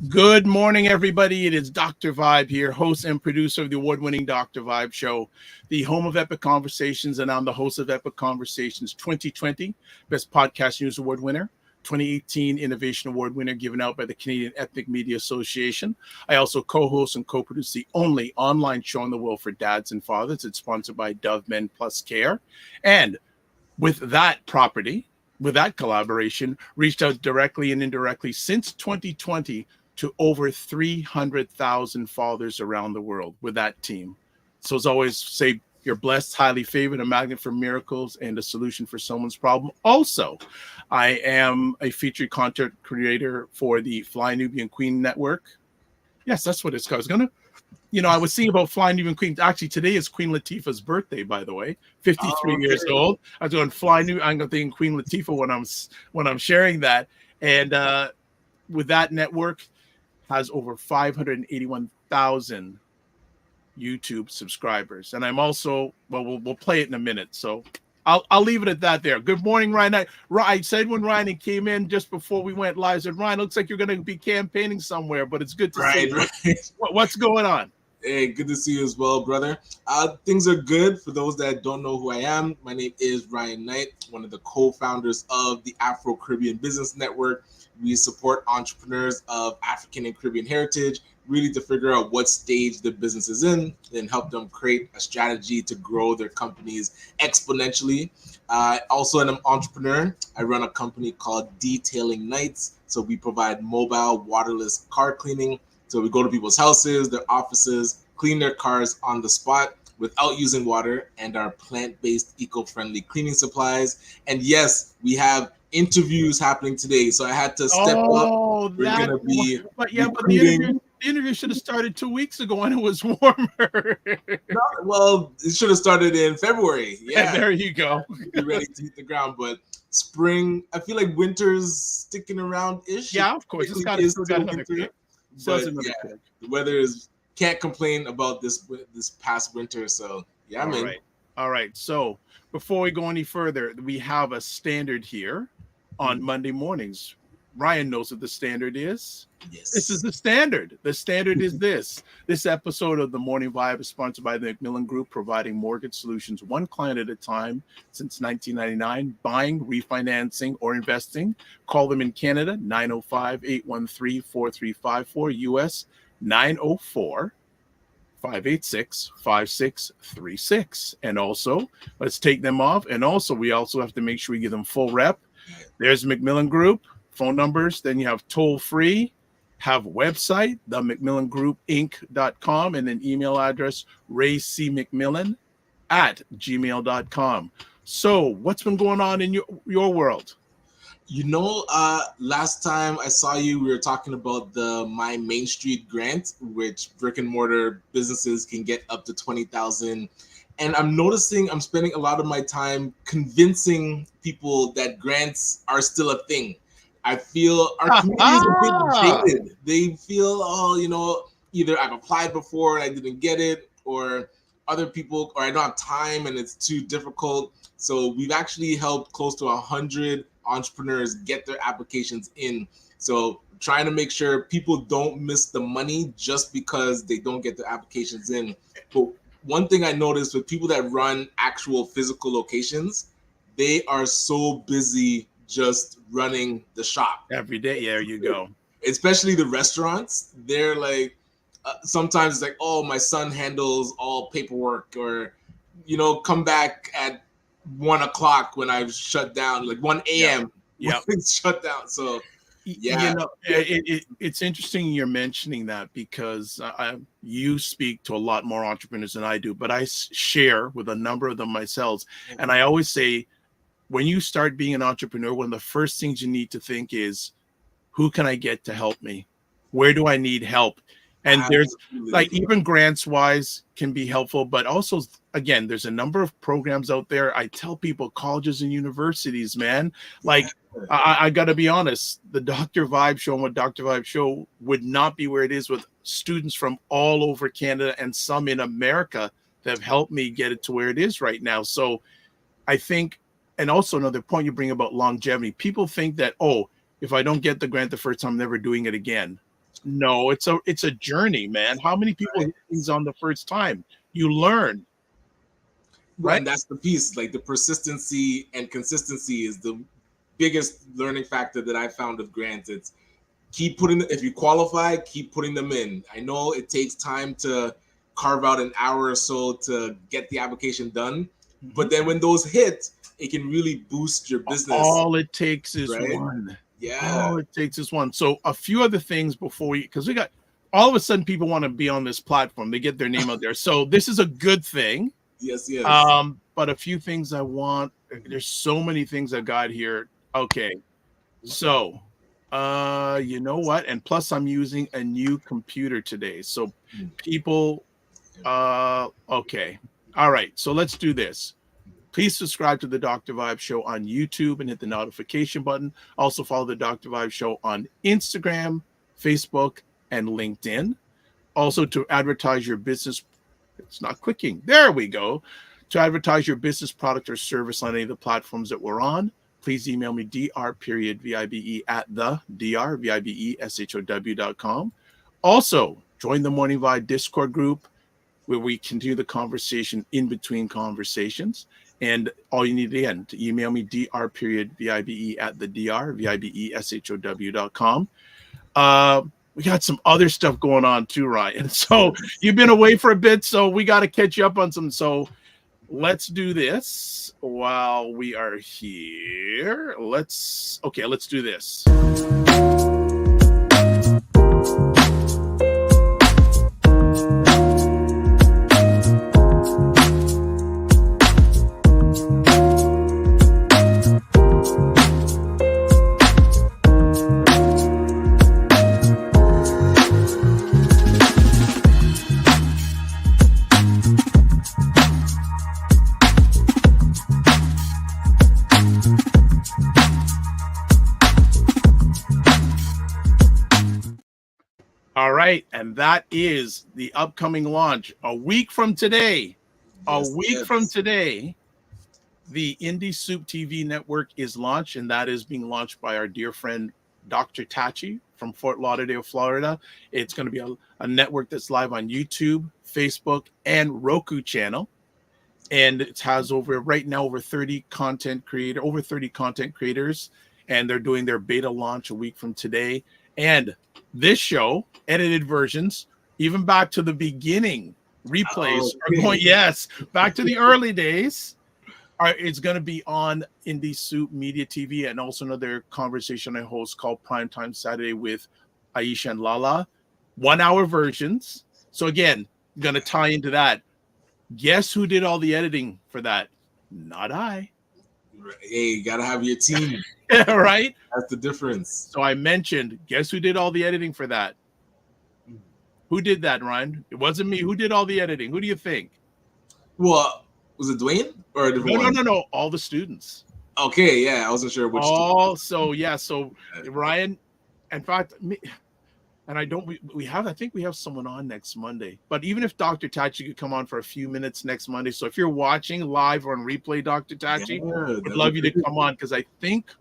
Good morning, everybody. It is Dr. Vibe here, host and producer of the award-winning Dr. Vibe Show, the home of Epic Conversations, and I'm the host of Epic Conversations 2020, Best Podcast News Award winner, 2018 Innovation Award winner given out by the Canadian Ethnic Media Association. I also co-host and co-produce the only online show in the world for dads and fathers. It's sponsored by Dove Men Plus Care. And with that property, with that collaboration, reached out directly and indirectly since 2020 to over 300,000 fathers around the world with that team. So as always, say you're blessed, highly favored, a magnet for miracles, and a solution for someone's problem. Also, I am a featured content creator for the Fly Nubian Queen Network. Yes, that's what it's called. I was seeing about Fly Nubian Queen. Actually, today is Queen Latifah's birthday, by the way. 53 years old. I was going I'm going to think Queen Latifah when I'm sharing that. And with that network, has over 581,000 YouTube subscribers. And I'm also, we'll play it in a minute. So I'll leave it at that there. Good morning, Ryan. I said when Ryan came in just before we went live, I said, Ryan, looks like you're going to be campaigning somewhere, but it's good to see you. Right. What's going on? Hey, good to see you as well, brother. Things are good. For those that don't know who I am, my name is Ryan Knight, one of the co-founders of the Afro-Caribbean Business Network. We support entrepreneurs of African and Caribbean heritage, really to figure out what stage the business is in and help them create a strategy to grow their companies exponentially. Also, an entrepreneur. I run a company called Detailing Nights. So we provide mobile, waterless car cleaning. So we go to people's houses, their offices, clean their cars on the spot without using water, and our plant-based, eco-friendly cleaning supplies. And yes, we have interviews happening today, so I had to step up. We're gonna be but the interview should have started 2 weeks ago when it was warmer. Well, it should have started in February. Yeah, there you go. Be ready to hit the ground, but spring, I feel like winter's sticking around ish. Yeah, of course. It's got another winter. The weather is, can't complain about this past winter. So yeah, man. All right. So before we go any further, we have a standard here on Monday mornings. Ryan knows what the standard is. Yes. This is the standard. The standard is this. This episode of the Morning Vibe is sponsored by the McMillan Group, providing mortgage solutions one client at a time since 1999. Buying, refinancing, or investing. Call them in Canada, 905-813-4354, US 904-586-5636. And also, let's take them off. And also, we also have to make sure we give them full rep. There's McMillan Group, phone numbers. Then you have toll free, have website, the McMillanGroupInc.com, and then email address, raycmcmillan@gmail.com. So what's been going on in your world? Last time I saw you, we were talking about the My Main Street grant, which brick and mortar businesses can get up to $20,000. And I'm noticing I'm spending a lot of my time convincing people that grants are still a thing. I feel our community is a bit dated. They feel, either I've applied before and I didn't get it, or other people, or I don't have time and it's too difficult. So we've actually helped close to 100 entrepreneurs get their applications in. So trying to make sure people don't miss the money just because they don't get their applications in. But one thing I noticed with people that run actual physical locations, they are so busy just running the shop every day. There you go. Especially the restaurants. They're like, sometimes it's like, oh, my son handles all paperwork, or, come back at 1 o'clock when I've shut down, like 1 a.m. Yeah. It's shut down. So yeah, it's interesting you're mentioning that, because you speak to a lot more entrepreneurs than I do, but I share with a number of them myself. And I always say, when you start being an entrepreneur, one of the first things you need to think is, Who can I get to help me? Where do I need help? And there's like even grants wise can be helpful, but also again, there's a number of programs out there. I tell people colleges and universities, man, like I got to be honest, the Dr. Vibe show and what Dr. Vibe show would not be where it is with students from all over Canada and some in America that have helped me get it to where it is right now. So I think, and also another point you bring about longevity, people think that, oh, if I don't get the grant the first time, I'm never doing it again. No, it's a journey, man. How many people hit things on the first time? You learn. Right. And that's the piece. Like the persistency and consistency is the biggest learning factor that I found with grants. It's keep putting, if you qualify, keep putting them in. I know it takes time to carve out an hour or so to get the application done, but then when those hit, it can really boost your business. All it takes is one. Yeah. All it takes is one. So a few other things before we, because we got all of a sudden people want to be on this platform. They get their name out there. So this is a good thing. Yes, yes. But a few things I want. There's so many things I got here. Okay. So you know what? And plus I'm using a new computer today. So people okay. All right. So let's do this. Please subscribe to the Dr. Vibe Show on YouTube and hit the notification button. Also follow the Dr. Vibe Show on Instagram, Facebook, and LinkedIn. Also to advertise your business. It's not clicking. There we go. To advertise your business product or service on any of the platforms that we're on, please email me dr.vibe@the.drvibeshow.com. Also, join the Morning Vibe Discord group where we continue the conversation in between conversations. And all you need again to email me dr.vibe@the.drvibeshow.com. We got some other stuff going on too, Ryan. So you've been away for a bit, so we got to catch you up on some. So let's do this while we are here. Let's do this. All right, and that is the upcoming launch. A week from today, from today, the Indie Soup TV network is launched, and that is being launched by our dear friend, Dr. Tachi from Fort Lauderdale, Florida. It's going to be a network that's live on YouTube, Facebook, and Roku channel. And it has over 30 content creators, and they're doing their beta launch a week from today. And this show, edited versions, even back to the beginning, replays are going, back to the early days. It's going to be on Indie Soup Media TV, and also another conversation I host called Primetime Saturday with Aisha and Lala. 1 hour versions. So again, going to tie into that. Guess who did all the editing for that? Not I. Hey, you got to have your team. Right? That's the difference. So I mentioned, guess who did all the editing for that? Who did that, Ryan? It wasn't me. Who did all the editing? Who do you think? Well, was it Dwayne or a different one? No. All the students. Okay, yeah. I wasn't sure which. So Ryan, in fact, and I think we have someone on next Monday. But even if Dr. Tachi could come on for a few minutes next Monday. So if you're watching live or on replay, Dr. Tachi, would love you to come on, because I think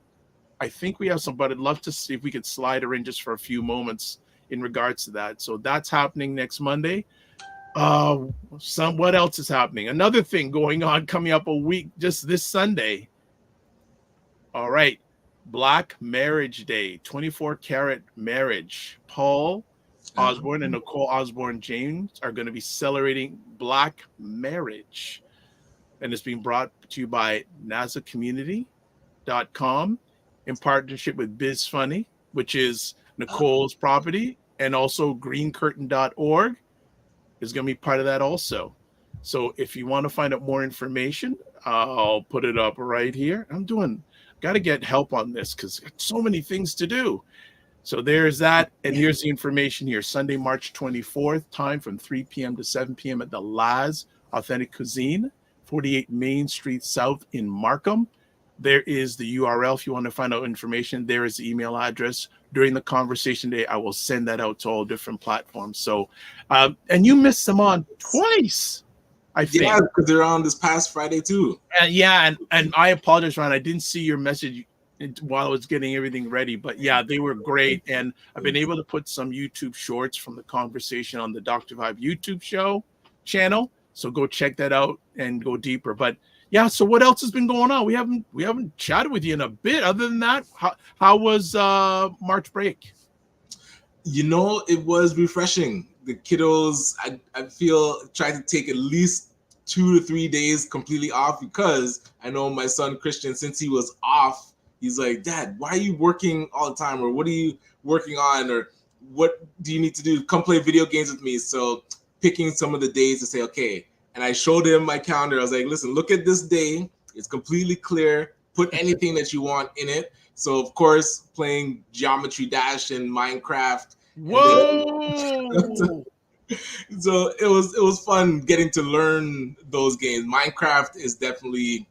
we have some, but I'd love to see if we could slide her in just for a few moments in regards to that. So that's happening next Monday. What else is happening? Another thing going on coming up a week, just this Sunday. All right. Black Marriage Day, 24 Karat Marriage. Paul Osborne and Nicole Osborne James are going to be celebrating Black marriage. And it's being brought to you by NASAcommunity.com in partnership with BizFunny, which is Nicole's property, and also greencurtain.org is going to be part of that also. So if you want to find out more information, I'll put it up right here. Got to get help on this because so many things to do. So there's that. And here's the information here. Sunday, March 24th, time from 3 p.m. to 7 p.m. at the Laz Authentic Cuisine, 48 Main Street South in Markham. There is the URL if you want to find out information. There is the email address. During the conversation day, I will send that out to all different platforms. So, and you missed them on twice, I think. Yeah, because they're on this past Friday too. And I apologize, Ryan. I didn't see your message while I was getting everything ready, but yeah, they were great. And I've been able to put some YouTube shorts from the conversation on the Dr. Vibe YouTube show channel. So go check that out and go deeper. But yeah, so what else has been going on? We haven't chatted with you in a bit. Other than that, how was March break? You know, it was refreshing. The kiddos, I feel, tried to take at least 2 to 3 days completely off, because I know my son Christian, since he was off, he's like, Dad, why are you working all the time? Or what are you working on? Or what do you need to do? Come play video games with me. So picking some of the days to say, okay. And I showed him my calendar. I was like, listen, look at this day. It's completely clear. Put anything that you want in it. So, of course, playing Geometry Dash and Minecraft. Whoa! So it was fun getting to learn those games. Minecraft is definitely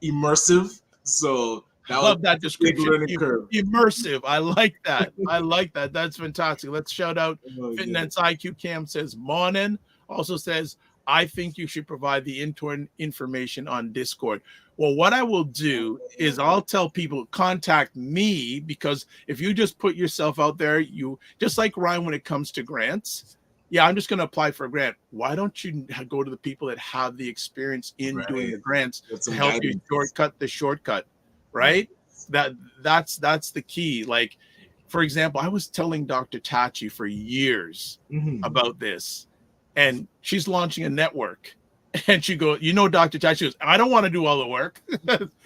immersive. So I love that description. Immersive. I like that. I like that. That's fantastic. Let's shout out Fitness IQ Cam says, Morning. Also says, I think you should provide the intern information on Discord. Well, what I will do is I'll tell people, contact me, because if you just put yourself out there, you just like Ryan when it comes to grants. Yeah, I'm just going to apply for a grant. Why don't you go to the people that have the experience in doing the grants to help you shortcut the shortcut? Right? That's the key. Like, for example, I was telling Dr. Tachi for years about this, and she's launching a network, and she goes, Dr. Tachi goes, I don't want to do all the work.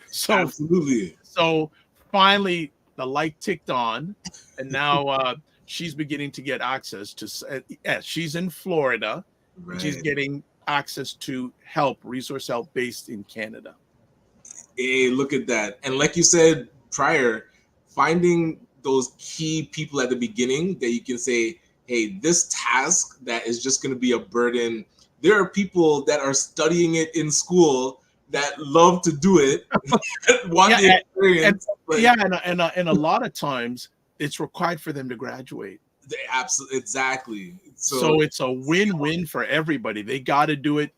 So absolutely. So finally the light ticked on, and now she's beginning to get access to, she's in Florida. Right. She's getting access to resource help based in Canada. Hey, look at that. And like you said prior, finding those key people at the beginning that you can say, hey, this task that is just going to be a burden. There are people that are studying it in school that love to do it, want the experience. And a lot of times it's required for them to graduate. Absolutely, exactly. So it's a win-win for everybody. They got to do it.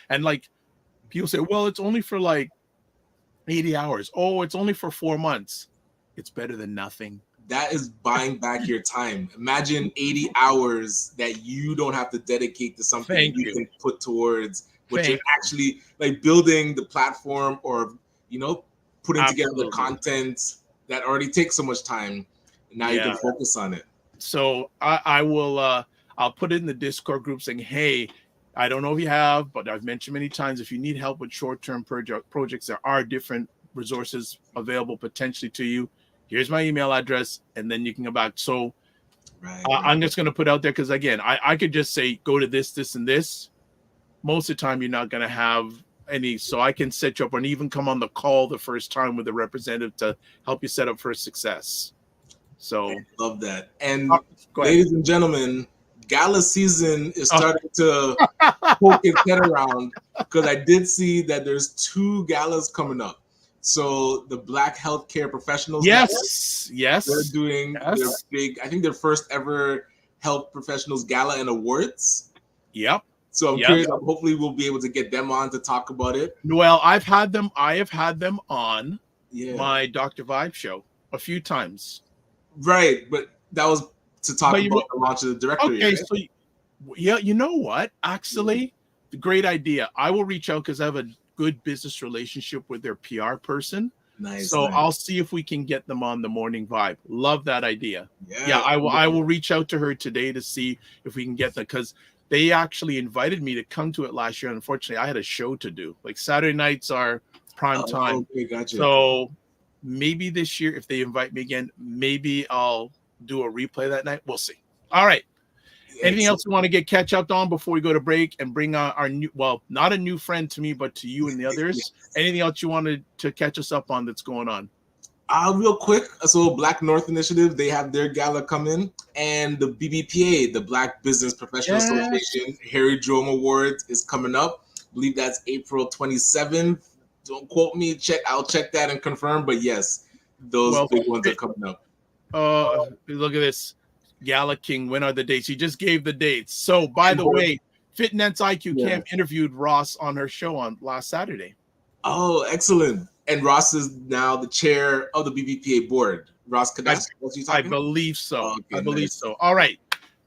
And like people say, well, it's only for like 80 hours. Oh, it's only for 4 months. It's better than nothing. That is buying back your time. Imagine 80 hours that you don't have to dedicate to something you can put towards what you're actually like building the platform, or putting together the content that already takes so much time. Now you can focus on it. So I will I'll put it in the Discord group saying, hey, I don't know if you have, but I've mentioned many times, if you need help with short-term projects, there are different resources available potentially to you. Here's my email address, and then you can go back. So I'm just going to put out there, because again, I could just say, go to this, this, and this. Most of the time, you're not going to have any. So I can set you up and even come on the call the first time with a representative to help you set up for success. So I love that. And ladies and gentlemen, gala season is starting to poke its head around, because I did see that there's 2 galas coming up. So the Black Healthcare Professionals, yes, they're doing their big, I think their first ever Health Professionals Gala and Awards. Yep. So I'm curious. Hopefully, we'll be able to get them on to talk about it. Well, I have had them on my Dr. Vibe show a few times. Right, but that was to talk about the launch of the directory. Okay, right? So you know what? Actually, the great idea. I will reach out, because I have a good business relationship with their PR person. Nice. So I'll see if we can get them on the Morning Vibe. Love that idea. Yeah, I will reach out to her today to see if we can get that, because they actually invited me to come to it last year. Unfortunately, I had a show to do. Like Saturday nights are prime time. Okay, gotcha. So maybe this year, if they invite me again, maybe I'll do a replay that night. We'll see. All right. Anything else you want to catch up on before we go to break and bring our new, well, not a new friend to me, but to you and the others? Anything else you wanted to catch us up on that's going on? Real quick, so Black North Initiative, they have their gala coming, and the BBPA, the Black Business Professional Yes. Association Harry Drome Awards is coming up. I believe that's April 27th. Don't quote me. I'll check that and confirm. But yes, those Well, big ones are coming up. look at this. Gala King, when are the dates? He just gave the dates. So, by the way, Fitness IQ Cam interviewed Ross on her show on last Saturday. Oh, excellent. And Ross is now the chair of the BBPA board. Ross Kadesh, I believe so. Oh, okay, I believe so. All right.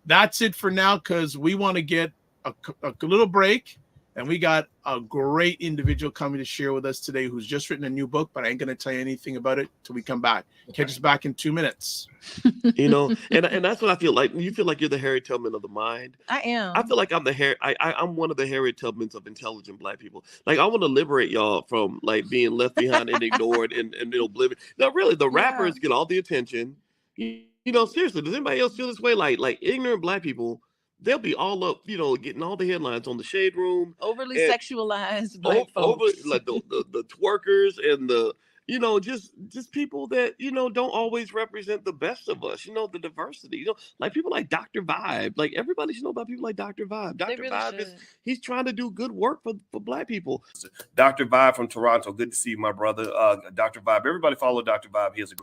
That's it for now because we want to get a little break. And we got a great individual coming to share with us today who's just written a new book, but I ain't going to tell you anything about it till we come back. Catch us back in 2 minutes. You know, and that's what I feel like. You feel like you're the Harriet Tubman of the mind. I am. I feel like I'm I'm one of the Harriet Tubmans of intelligent Black people. Like, I want to liberate y'all from like being left behind and ignored and oblivion. No, really, the rappers get all the attention. You know, seriously, does anybody else feel this way? Like ignorant Black people, they'll be all up, you know, getting all the headlines on the Shade Room. Overly sexualized Black folks. Like the twerkers and the, you know, just people that, you know, don't always represent the best of us, you know, the diversity, you know, like people like Dr. Vibe. Like, everybody should know about people like Dr. Vibe. Dr. Vibe he's trying to do good work for Black people. Dr. Vibe from Toronto. Good to see you, my brother. Dr. Vibe. Everybody follow Dr. Vibe. He has a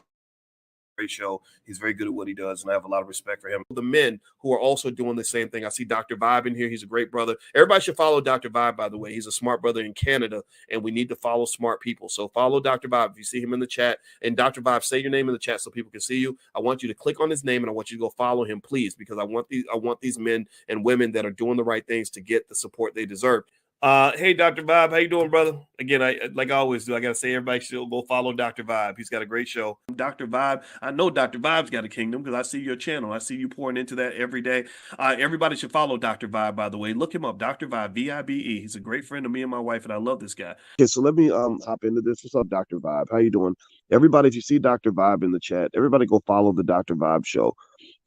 great show. He's very good at what he does, and I have a lot of respect for him. The men who are also doing the same thing. I see Dr. Vibe in here. He's a great brother. Everybody should follow Dr. Vibe, by the way. He's a smart brother in Canada, and we need to follow smart people. So follow Dr. Vibe. If you see him in the chat, and Dr. Vibe, say your name in the chat so people can see you. I want you to click on his name, and I want you to go follow him, please, because I want these men and women that are doing the right things to get the support they deserve. Hey, Dr. Vibe, how you doing, brother? Again, like I always do, I gotta say everybody should go follow Dr. Vibe. He's got a great show. Dr. Vibe, I know Dr. Vibe's got a kingdom because I see your channel. I see you pouring into that every day. Everybody should follow Dr. Vibe, by the way. Look him up, Dr. Vibe, V-I-B-E. He's a great friend of me and my wife, and I love this guy. Okay, so let me hop into this. What's up, Dr. Vibe? How you doing? Everybody, if you see Dr. Vibe in the chat, everybody go follow the Dr. Vibe show.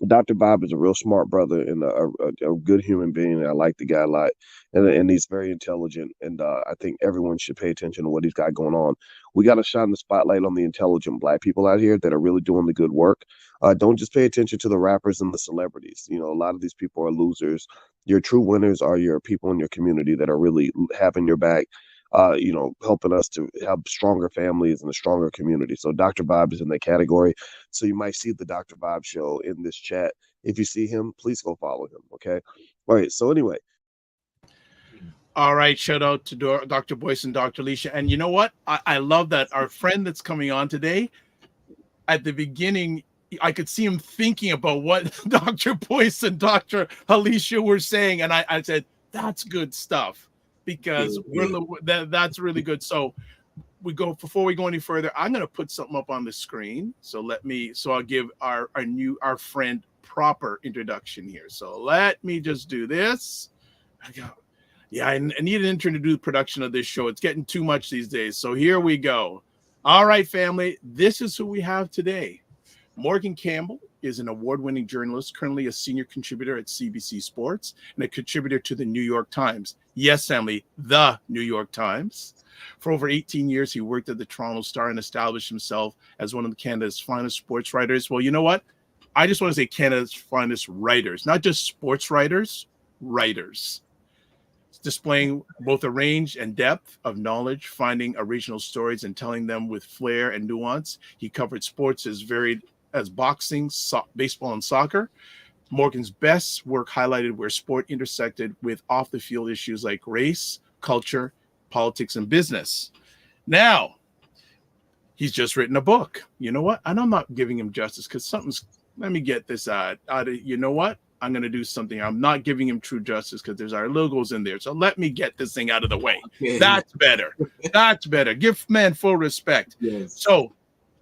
Dr. Vibe is a real smart brother and a good human being. I like the guy a lot, and he's very intelligent. And I think everyone should pay attention to what he's got going on. We got to shine the spotlight on the intelligent Black people out here that are really doing the good work. Don't just pay attention to the rappers and the celebrities. You know, a lot of these people are losers. Your true winners are your people in your community that are really having your back. You know, helping us to have stronger families and a stronger community. So Dr. Vibe is in that category. So you might see the Dr. Vibe show in this chat. If you see him, please go follow him. Okay. All right. So anyway. All right. Shout out to Dr. Boyce and Dr. Alicia. And you know what? I love that our friend that's coming on today, at the beginning, I could see him thinking about what Dr. Boyce and Dr. Alicia were saying. And I said, that's good stuff. Because that's really good. So before we go any further, I'm going to put something up on the screen. So I'll give our friend proper introduction here. So let me just do this. I need an intern to do the production of this show. It's getting too much these days. So here we go. All right, family. This is who we have today. Morgan Campbell is an award-winning journalist, currently a senior contributor at CBC Sports and a contributor to the New York Times. Yes, family, the New York Times. For over 18 years, he worked at the Toronto Star and established himself as one of Canada's finest sports writers. Well, you know what? I just want to say Canada's finest writers, not just sports writers, writers. Displaying both a range and depth of knowledge, finding original stories and telling them with flair and nuance. He covered sports as varied as boxing, baseball, and soccer. Morgan's best work highlighted where sport intersected with off-the-field issues like race, culture, politics, and business. Now, he's just written a book. You know what? And I'm not giving him justice because let me get this out of, you know what? I'm going to do something. I'm not giving him true justice because there's our logos in there. So let me get this thing out of the way. Okay. That's better. That's better. Give man full respect. Yes. So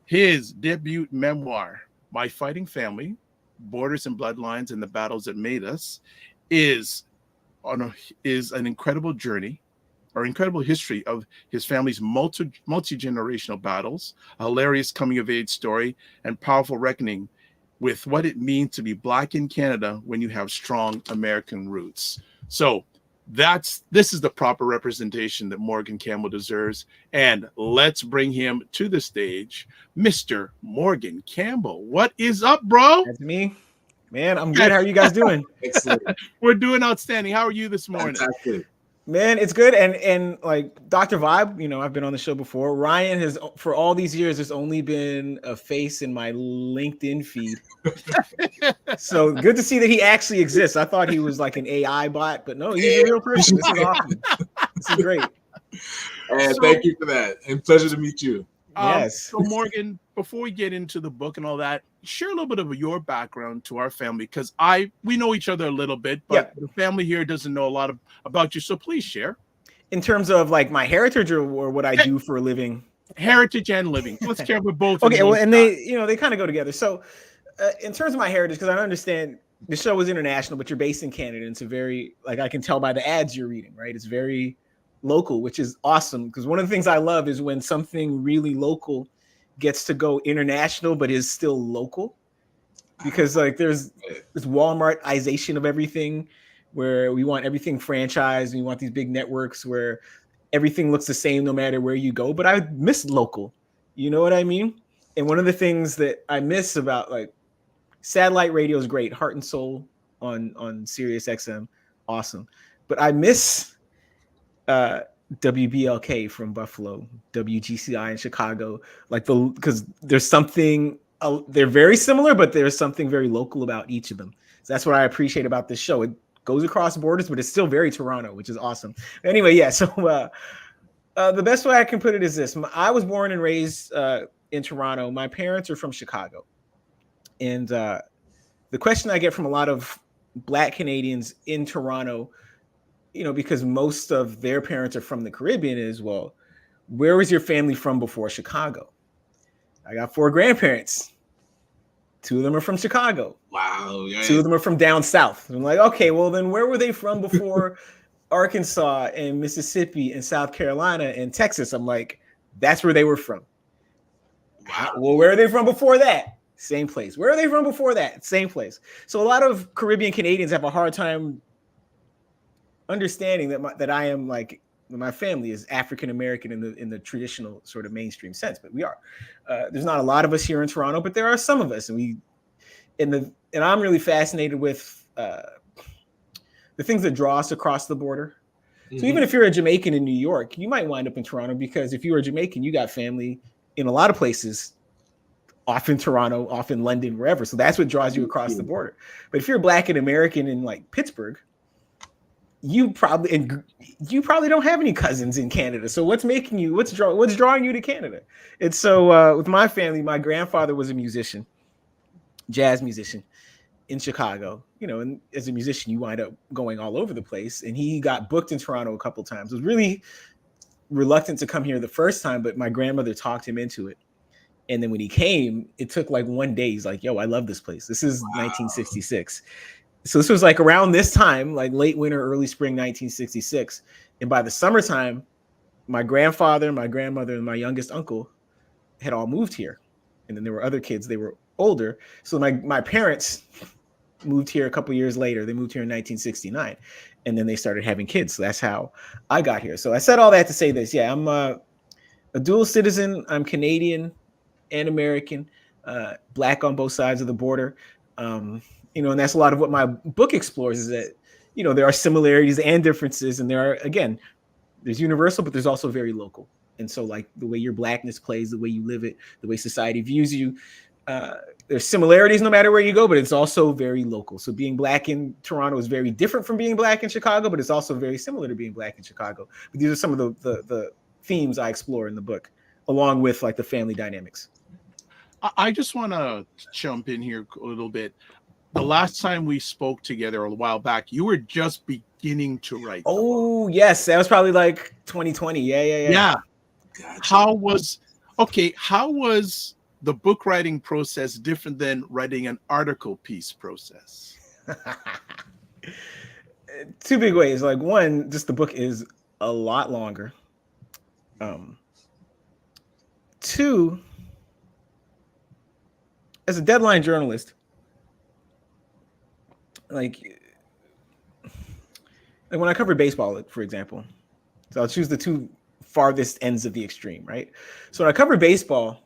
his debut memoir, My Fighting Family, Borders and Bloodlines and the Battles That Made Us, is an incredible journey or incredible history of his family's multi-generational battles, a hilarious coming-of-age story, and powerful reckoning with what it means to be Black in Canada when you have strong American roots. So This is the proper representation that Morgan Campbell deserves. And let's bring him to the stage, Mr. Morgan Campbell. What is up, bro? That's me. Man, I'm good. How are you guys doing? Excellent. We're doing outstanding. How are you this morning? Fantastic. Man, it's good. And like Dr. Vibe, you know, I've been on the show before. Ryan has, for all these years, there's only been a face in my LinkedIn feed. So good to see that he actually exists. I thought he was like an AI bot, but no, he's a real person. This is awesome. This is great. And thank you for that. And pleasure to meet you. Yes. So Morgan, before we get into the book and all that, share a little bit of your background to our family, because we know each other a little bit, but the family here doesn't know a lot about you. So please share. In terms of like my heritage or what I do for a living. Heritage and living. Let's share with both. Okay, well, and they kind of go together. So in terms of my heritage, because I understand the show is international, but you're based in Canada. And it's a very, like I can tell by the ads you're reading, right? It's very local, which is awesome, because one of the things I love is when something really local gets to go international but is still local, because like there's this Walmartization of everything where we want everything franchised and we want these big networks where everything looks the same no matter where you go. But I miss local, you know what I mean? And one of the things that I miss about like satellite radio is great, Heart and Soul on Sirius XM, awesome, but I miss WBLK from Buffalo, WGCI in Chicago, like because there's something, they're very similar, but there's something very local about each of them. So that's what I appreciate about this show. It goes across borders, but it's still very Toronto, which is awesome. Anyway, yeah. So the best way I can put it is this: I was born and raised in Toronto. My parents are from Chicago, and the question I get from a lot of Black Canadians in Toronto, you know, because most of their parents are from the Caribbean, is, well, where was your family from before Chicago? I got 4 grandparents. 2 of them are from Chicago. Wow. Yeah. 2 of them are from down south. I'm like, okay, well then where were they from before Arkansas and Mississippi and South Carolina and Texas? I'm like, that's where they were from. Wow. Well, where are they from before that? Same place. Where are they from before that? Same place. So a lot of Caribbean Canadians have a hard time understanding that I am like, my family is African American in the traditional sort of mainstream sense, but we are. There's not a lot of us here in Toronto, but there are some of us, and I'm really fascinated with the things that draw us across the border. Mm-hmm. So even if you're a Jamaican in New York, you might wind up in Toronto, because if you were Jamaican, you got family in a lot of places, often Toronto, often London, wherever. So that's what draws you across the border. But if you're Black and American in like Pittsburgh, you probably don't have any cousins in Canada. So what's drawing you to Canada? And so with my family, my grandfather was a musician, jazz musician in Chicago, you know, and as a musician, you wind up going all over the place. And he got booked in Toronto a couple of times. Was really reluctant to come here the first time, but my grandmother talked him into it. And then when he came, it took like one day. He's like, yo, I love this place. This is 1966. So this was like around this time, like late winter, early spring, 1966. And by the summertime, my grandfather, my grandmother, and my youngest uncle had all moved here. And then there were other kids, they were older. So my parents moved here a couple years later. They moved here in 1969. And then they started having kids. So that's how I got here. So I said all that to say this. Yeah, I'm a dual citizen. I'm Canadian and American, Black on both sides of the border. You know, and that's a lot of what my book explores, is that, you know, there are similarities and differences. And there are, again, there's universal, but there's also very local. And so like the way your Blackness plays, the way you live it, the way society views you, there's similarities no matter where you go, but it's also very local. So being Black in Toronto is very different from being Black in Chicago, but it's also very similar to being Black in Chicago. But these are some of the themes I explore in the book, along with like the family dynamics. I just want to jump in here a little bit. The last time we spoke together a while back, you were just beginning to write. Oh, yes. That was probably like 2020. Yeah. Gotcha. How was the book writing process different than writing an article piece process? 2 big ways. Like one, just the book is a lot longer. 2, as a deadline journalist, like Like when I cover baseball, for example, so I'll choose the two farthest ends of the extreme, right? So when I cover baseball,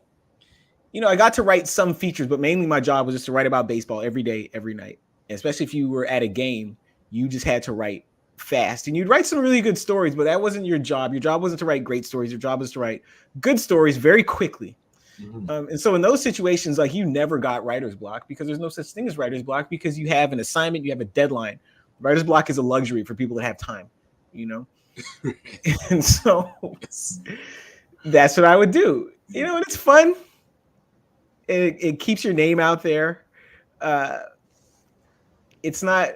I got to write some features, but mainly my job was just to write about baseball every day, every night. And especially if you were at a game, you just had to write fast, and you'd write some really good stories, but that wasn't your job. Your job wasn't to write great stories. Your job was to write good stories very quickly. And so in those situations, like, you never got writer's block, because there's no such thing as writer's block, because you have an assignment, you have a deadline. Writer's block is a luxury for people that have time, and so that's what I would do, and it's fun. It keeps your name out there. It's not,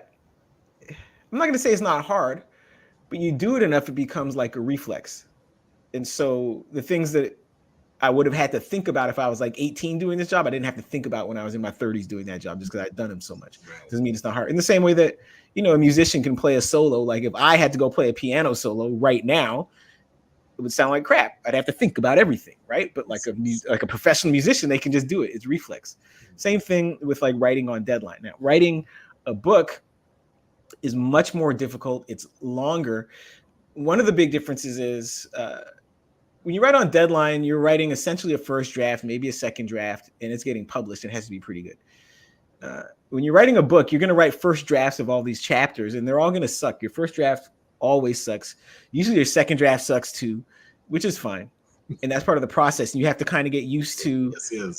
I'm not going to say it's not hard, but you do it enough, it becomes like a reflex. And so the things that I would have had to think about if I was like 18 doing this job, I didn't have to think about when I was in my 30s doing that job, just because I'd done them so much. Doesn't mean it's not hard. In the same way that, a musician can play a solo. Like, if I had to go play a piano solo right now, it would sound like crap. I'd have to think about everything, right? But like a professional musician, they can just do it. It's reflex. Same thing with like writing on deadline. Now, writing a book is much more difficult. It's longer. One of the big differences is when you write on deadline, you're writing essentially a first draft, maybe a second draft, and it's getting published. It has to be pretty good. When you're writing a book, you're going to write first drafts of all these chapters, and they're all going to suck. Your first draft always sucks. Usually your second draft sucks too, which is fine. And that's part of the process. And you have to kind of get used to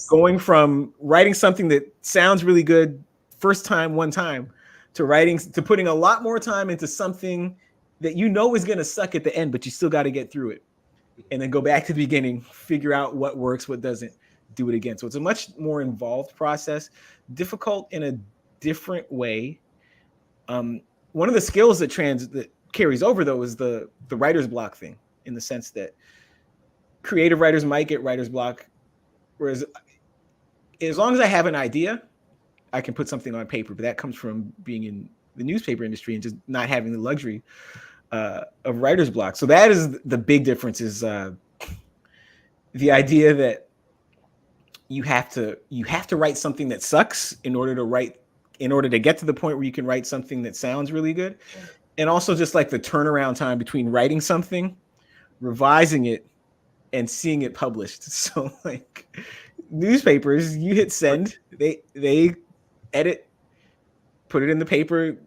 going from writing something that sounds really good first time, one time, to putting a lot more time into something that is going to suck at the end, but you still got to get through it. And then go back to the beginning, figure out what works, what doesn't, do it again. So it's a much more involved process, difficult in a different way. One of the skills that carries over, though, is the writer's block thing, in the sense that creative writers might get writer's block, whereas as long as I have an idea, I can put something on paper. But that comes from being in the newspaper industry and just not having the luxury of writer's block. So that is the big difference, is the idea that you have to write something that sucks in order to get to the point where you can write something that sounds really good. And also just like the turnaround time between writing something, revising it, and seeing it published. So like newspapers, you hit send, they edit, put it in the paper.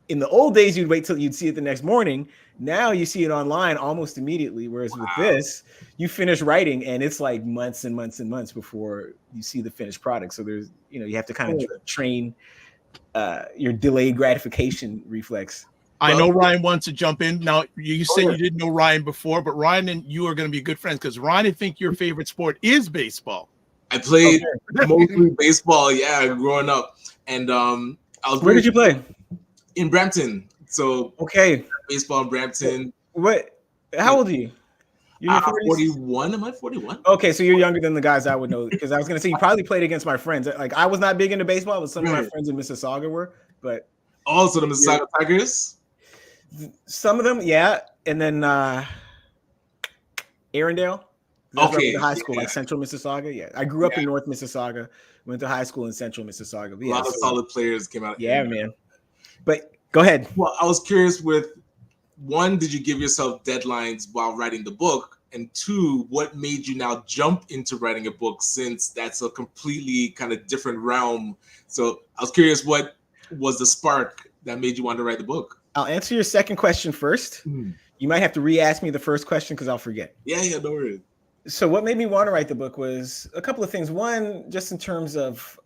In the old days, you'd wait till you'd see it the next morning. Now you see it online almost immediately. Whereas with this, you finish writing and it's like months and months and months before you see the finished product. So there's, you have to kind of train your delayed gratification reflex. I know Ryan wants to jump in. Now, you said you didn't know Ryan before, but Ryan and you are going to be good friends, because Ryan, I think your favorite sport is baseball. I played mostly baseball, growing up. And where did you play? In Brampton. So okay, baseball in Brampton. What? How old are you? You're 41. Am I 41? Okay, so you're younger than the guys I would know, because I was going to say you probably played against my friends. Like, I was not big into baseball, but some of my friends in Mississauga were. But also the Mississauga Tigers. Some of them, yeah, and then Arendelle. Okay, high school, like Central Mississauga. Yeah, I grew up in North Mississauga. Went to high school in Central Mississauga. A lot of solid players came out. Yeah, man. But go ahead. Well, I was curious with, one, did you give yourself deadlines while writing the book? And two, what made you now jump into writing a book, since that's a completely kind of different realm? So I was curious, what was the spark that made you want to write the book? I'll answer your second question first. You might have to re-ask me the first question, because I'll forget. Yeah, no worries. So what made me want to write the book was a couple of things. One, just in terms of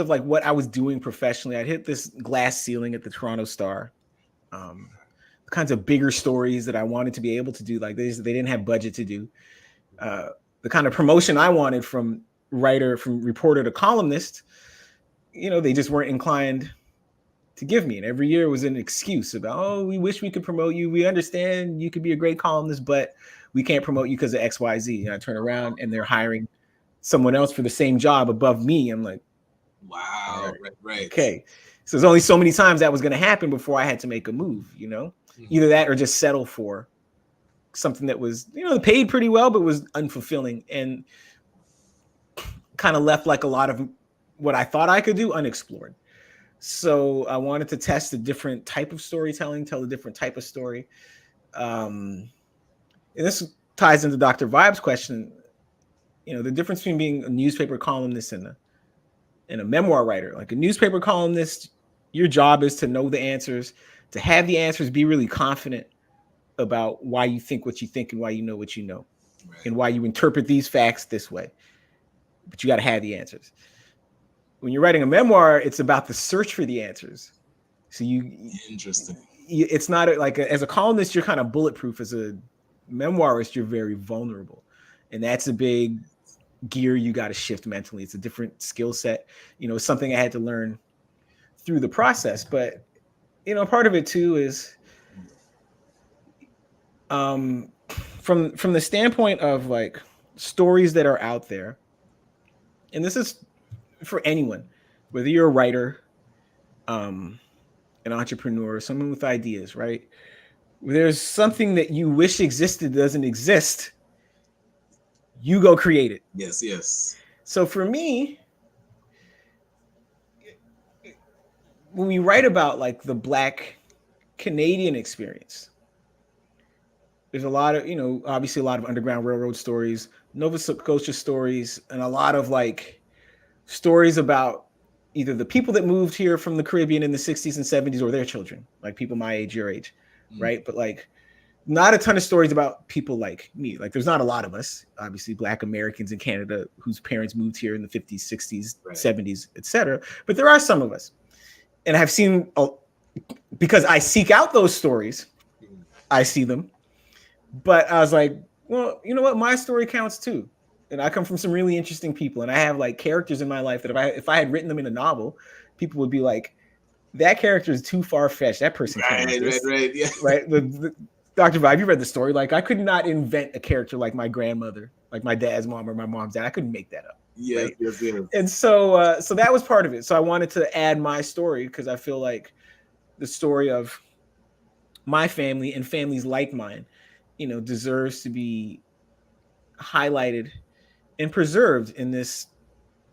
like what I was doing professionally. I'd hit this glass ceiling at the Toronto Star. The kinds of bigger stories that I wanted to be able to do, like they didn't have budget to do. The kind of promotion I wanted from reporter to columnist, they just weren't inclined to give me. And every year was an excuse about, oh, we wish we could promote you. We understand you could be a great columnist, but we can't promote you because of XYZ. And I turn around and they're hiring someone else for the same job above me. I'm like, wow, right. Okay. So there's only so many times that was going to happen before I had to make a move, either that or just settle for something that was, paid pretty well, but was unfulfilling and kind of left like a lot of what I thought I could do unexplored. So I wanted to test a different type of storytelling, tell a different type of story. And this ties into Dr. Vibe's question. You know, the difference between being a newspaper columnist and a memoir writer. Like a newspaper columnist, your job is to know the answers, to have the answers, be really confident about why you think what you think and why you know what you know, and why you interpret these facts this way. But you got to have the answers. When you're writing a memoir, it's about the search for the answers. So Interesting. It's not as a columnist, you're kind of bulletproof. As a memoirist, you're very vulnerable. And that's a big gear you got to shift mentally. It's a different skill set. You know, it's something I had to learn through the process. But, you know, part of it too is from the standpoint of like stories that are out there. And this is for anyone, whether you're a writer, an entrepreneur, someone with ideas, right? There's something that you wish existed doesn't exist. You go create it. Yes, yes. So for me, when we write about like the Black Canadian experience, there's a lot of, you know, obviously a lot of Underground Railroad stories, Nova Scotia stories, and a lot of like stories about either the people that moved here from the Caribbean in the 60s and 70s or their children, like people my age, your age, right? But like not a ton of stories about people like me. Like there's not a lot of us, obviously Black Americans in Canada whose parents moved here in the 50s, 60s, 70s, etc. But there are some of us. And I've seen, because I seek out those stories, I see them. But I was like, well, you know what? My story counts too. And I come from some really interesting people. And I have like characters in my life that if I had written them in a novel, people would be like, that character is too far-fetched. That person can't exist. Right, yeah. Right? Dr. Vibe, you read the story. Like I could not invent a character like my grandmother, like my dad's mom or my mom's dad. I couldn't make that up. Yeah, right? yes. And so so that was part of it. So I wanted to add my story because I feel like the story of my family and families like mine, you know, deserves to be highlighted and preserved in this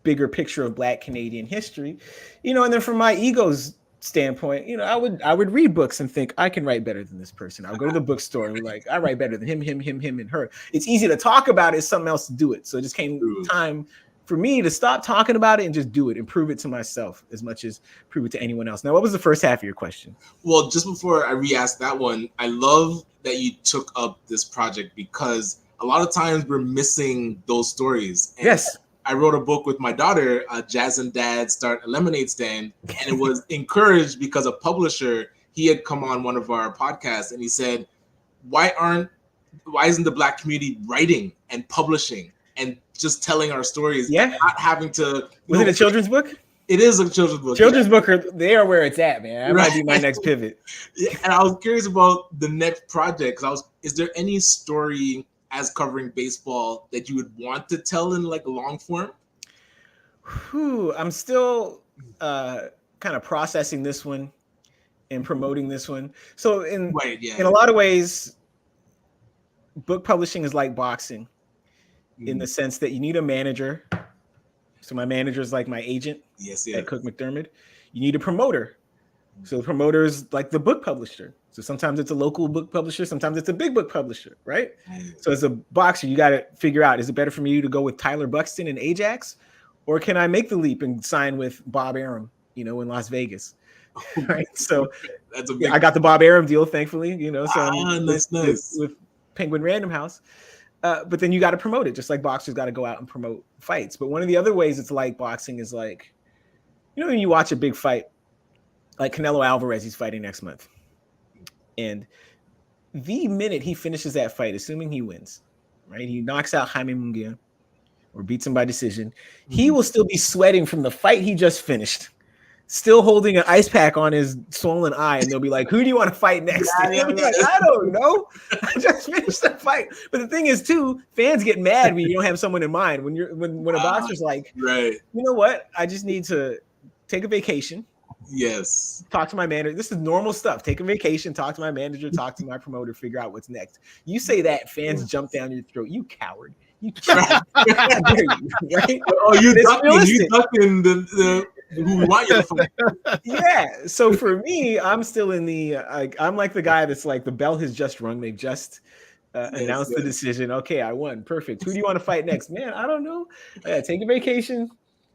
bigger picture of Black Canadian history, you know. And then from my ego's standpoint, you know, I would read books and think I can write better than this person. I'll go to the bookstore and be like, I write better than him, and her. It's easy to talk about it, it's something else to do it. So it just came time for me to stop talking about it and just do it and prove it to myself as much as prove it to anyone else. Now, what was the first half of your question? Well, just before I re-ask that one, I love that you took up this project because a lot of times we're missing those stories. And yes. I wrote a book with my daughter, Jazz and Dad Start a Lemonade Stand, and it was encouraged because a publisher, he had come on one of our podcasts and he said, why isn't the Black community writing and publishing and just telling our stories? Yeah. Not having to. Was it a children's book? It is a children's book. Children's book, they are where it's at, man. That might be my next pivot. Yeah, and I was curious about the next project. Is there any story as covering baseball that you would want to tell in like a long form? I'm still kind of processing this one and promoting this one. So in a lot of ways, book publishing is like boxing in the sense that you need a manager. So my manager is like my agent at Cook McDermott. You need a promoter. So the promoter is like the book publisher. So sometimes it's a local book publisher, sometimes it's a big book publisher, right? So as a boxer, you got to figure out, is it better for me to go with Tyler Buxton and Ajax, or can I make the leap and sign with Bob Arum, you know, in Las Vegas? Right. So that's I got the Bob Arum deal, thankfully, you know, so nice. With Penguin Random House. But then you got to promote it, just like boxers got to go out and promote fights. But one of the other ways it's like boxing is like, you know, when you watch a big fight, like Canelo Alvarez, he's fighting next month. And the minute he finishes that fight, assuming he wins, right? He knocks out Jaime Munguia or beats him by decision. He will still be sweating from the fight he just finished, still holding an ice pack on his swollen eye. And they'll be like, who do you want to fight next? And he'll be like, I don't know. I just finished the fight. But the thing is, too, fans get mad when you don't have someone in mind. When a boxer's like, right, you know what? I just need to take a vacation. Yes. Talk to my manager. This is normal stuff. Take a vacation, talk to my manager, talk to my promoter, figure out what's next. You say that, fans jump down your throat. You coward. You coward. Right? Oh, you ducking the who we want you to fight. Yeah. So for me, I'm still in the I'm like the guy that's like the bell has just rung. They've just announced the decision. Okay, I won. Perfect. Who do you want to fight next? Man, I don't know. Take a vacation,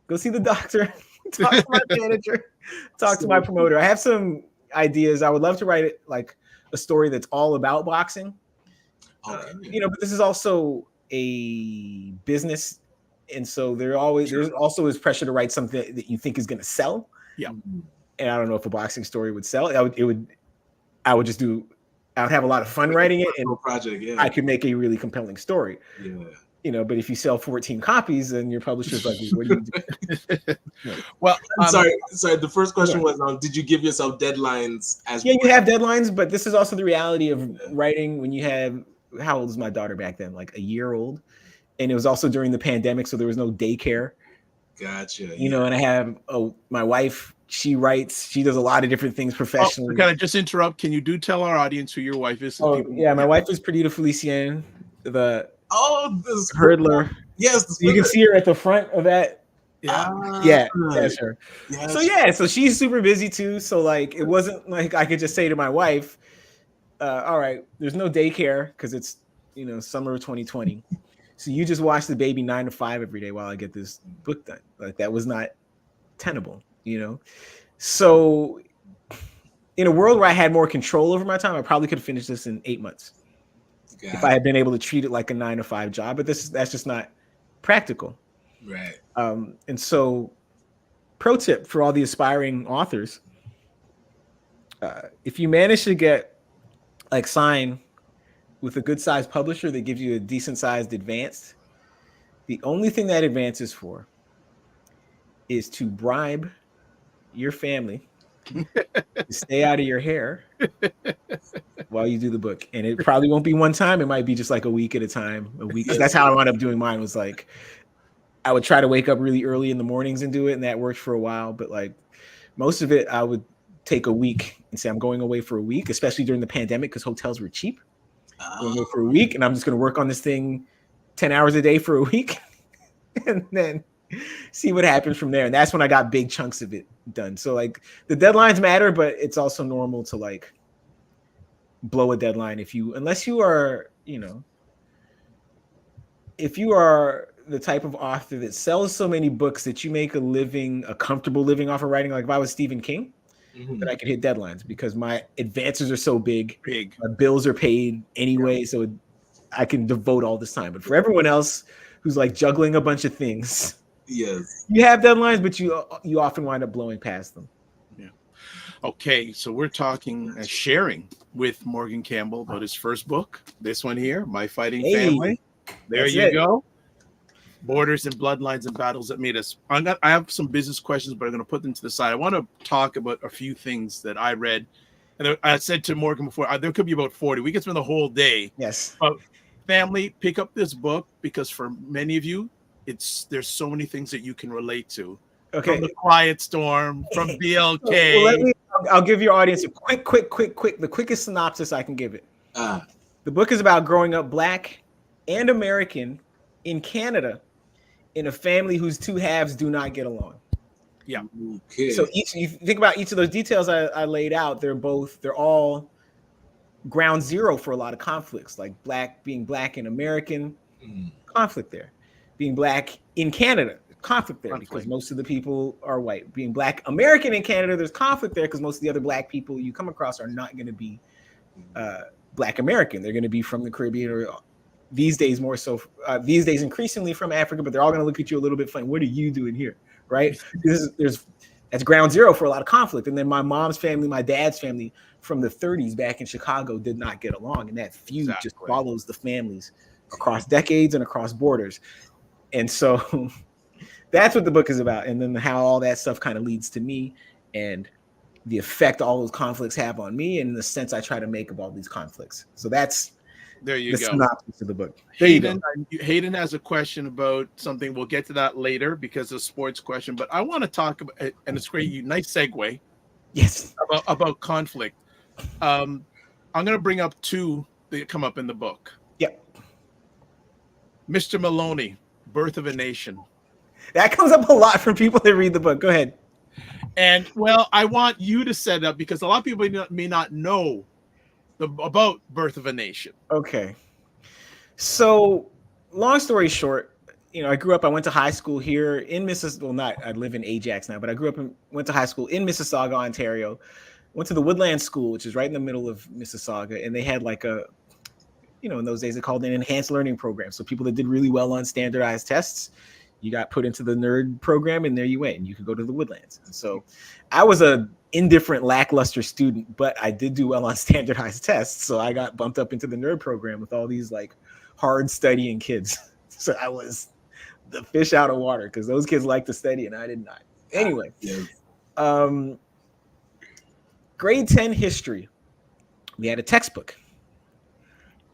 go see the doctor, talk to my manager, talk to my promoter. I have some ideas. I would love to write it like a story that's all about boxing. But this is also a business, and so there's also is pressure to write something that you think is going to sell. Yeah, and I don't know if a boxing story would sell. I would have a lot of fun writing it, and project. Yeah, I could make a really compelling story. Yeah. But if you sell 14 copies, then your publisher's like, "What do you do?" Well, I'm sorry. The first question was, did you give yourself deadlines? You have deadlines, but this is also the reality of writing when you have. How old is my daughter back then? Like a year old. And it was also during the pandemic, so there was no daycare. Gotcha. And I have my wife, she writes, she does a lot of different things professionally. Can I just interrupt? Can you tell our audience who your wife is? My wife is Perdita Felician, this hurdler. Yes. You can see her at the front of that. Yeah. That's her. Yes. So she's super busy too. So like, it wasn't like I could just say to my wife, all right, there's no daycare because it's summer of 2020. So you just watch the baby 9 to 5 every day while I get this book done. Like that was not tenable, So in a world where I had more control over my time, I probably could have finished this in 8 months if I had been able to treat it like a 9 to 5 job. But that's just not practical. Right. And so, pro tip for all the aspiring authors: if you manage to get sign with a good sized publisher that gives you a decent sized advance, the only thing that advance is for is to bribe your family to stay out of your hair while you do the book. And it probably won't be one time. It might be just like a week at a time, That's how I wound up doing mine. Was like, I would try to wake up really early in the mornings and do it. And that worked for a while. But like most of it, I would take a week and say, I'm going away for a week, especially during the pandemic because hotels were cheap. Going away for a week, and I'm just going to work on this thing 10 hours a day for a week and then see what happens from there. And that's when I got big chunks of it done. So like the deadlines matter, but it's also normal to like blow a deadline unless you are, if you are the type of author that sells so many books that you make a comfortable living off of writing. Like if I was Stephen King, that I could hit deadlines because my advances are so big. My bills are paid anyway, so I can devote all this time. But for everyone else who's like juggling a bunch of things, yes, you have deadlines, but you often wind up blowing past them. Yeah. Okay, so we're talking sharing with Morgan Campbell about his first book. This one here, My Fighting Family. There you go. Borders and Bloodlines and Battles That Made Us. I have some business questions, but I'm going to put them to the side. I want to talk about a few things that I read. And I said to Morgan before, there could be about 40. We could spend the whole day. Yes. But family, pick up this book because for many of you, there's so many things that you can relate to. Okay. From The Quiet Storm, from BLK. Well, I'll give your audience a quick, the quickest synopsis I can give it. The book is about growing up Black and American in Canada, in a family whose two halves do not get along. Yeah. Okay. So you think about each of those details I laid out, they're all ground zero for a lot of conflicts, like being Black and American, conflict there. Being Black in Canada, conflict there because most of the people are white. Being Black American in Canada, there's conflict there because most of the other Black people you come across are not going to be Black American. They're going to be from the Caribbean or these days more so, increasingly from Africa, but they're all going to look at you a little bit funny. What are you doing here, right? That's ground zero for a lot of conflict. And then my mom's family, my dad's family from the 30s back in Chicago did not get along, and that feud just follows the families across decades and across borders. And so that's what the book is about. And then how all that stuff kind of leads to me and the effect all those conflicts have on me and the sense I try to make of all these conflicts. So that's there you go. Synopsis of the book. Hayden has a question about something. We'll get to that later because of sports question. But I want to talk about, and it's great. Nice segue. Yes. About conflict. I'm going to bring up two that come up in the book. Yep. Mr. Maloney, Birth of a Nation. That comes up a lot from people that read the book. Go ahead. And well, I want you to set up because a lot of people may not know about Birth of a Nation. Okay. So, long story short, I grew up. I went to high school here in Mississauga. Well, not. I live in Ajax now, but I grew up and went to high school in Mississauga, Ontario. Went to the Woodland School, which is right in the middle of Mississauga, and they had like a, in those days they called it an enhanced learning program. So people that did really well on standardized tests, you got put into the nerd program, and there you went, and you could go to the Woodlands. And so, I was a indifferent, lackluster student, but I did do well on standardized tests, so I got bumped up into the nerd program with all these like hard studying kids. So I was the fish out of water because those kids liked to study and I did not. Anyway, grade 10 history, we had a textbook,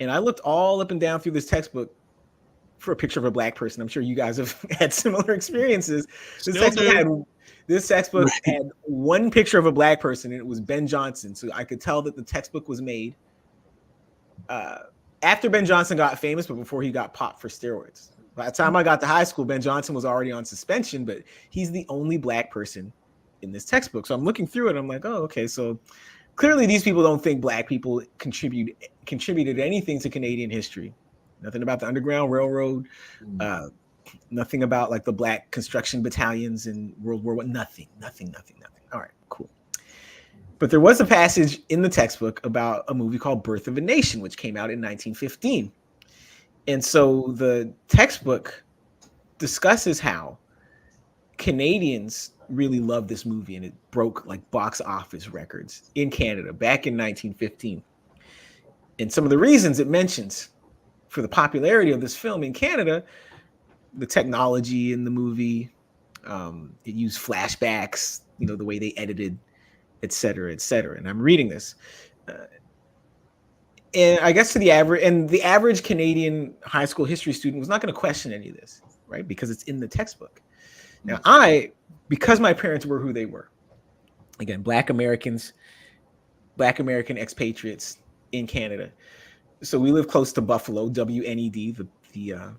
and I looked all up and down through this textbook for a picture of a black person. I'm sure you guys have had similar experiences. This textbook had one picture of a black person, and it was Ben Johnson. So I could tell that the textbook was made after Ben Johnson got famous, but before he got popped for steroids. By the time I got to high school, Ben Johnson was already on suspension, but he's the only black person in this textbook. So I'm looking through it. I'm like, oh, okay. So clearly these people don't think black people contributed anything to Canadian history. Nothing about the Underground Railroad. Nothing about like the black construction battalions in World War I. Nothing. All right, cool. But there was a passage in the textbook about a movie called Birth of a Nation, which came out in 1915. And so the textbook discusses how Canadians really loved this movie, and it broke like box office records in Canada back in 1915. And some of the reasons it mentions for the popularity of this film in Canada, the technology in the movie, it used flashbacks, the way they edited, et cetera, et cetera. And I'm reading this. And I guess the average Canadian high school history student was not going to question any of this, right? Because it's in the textbook. Now, because my parents were who they were, again, Black American expatriates in Canada. So we live close to Buffalo, WNED, the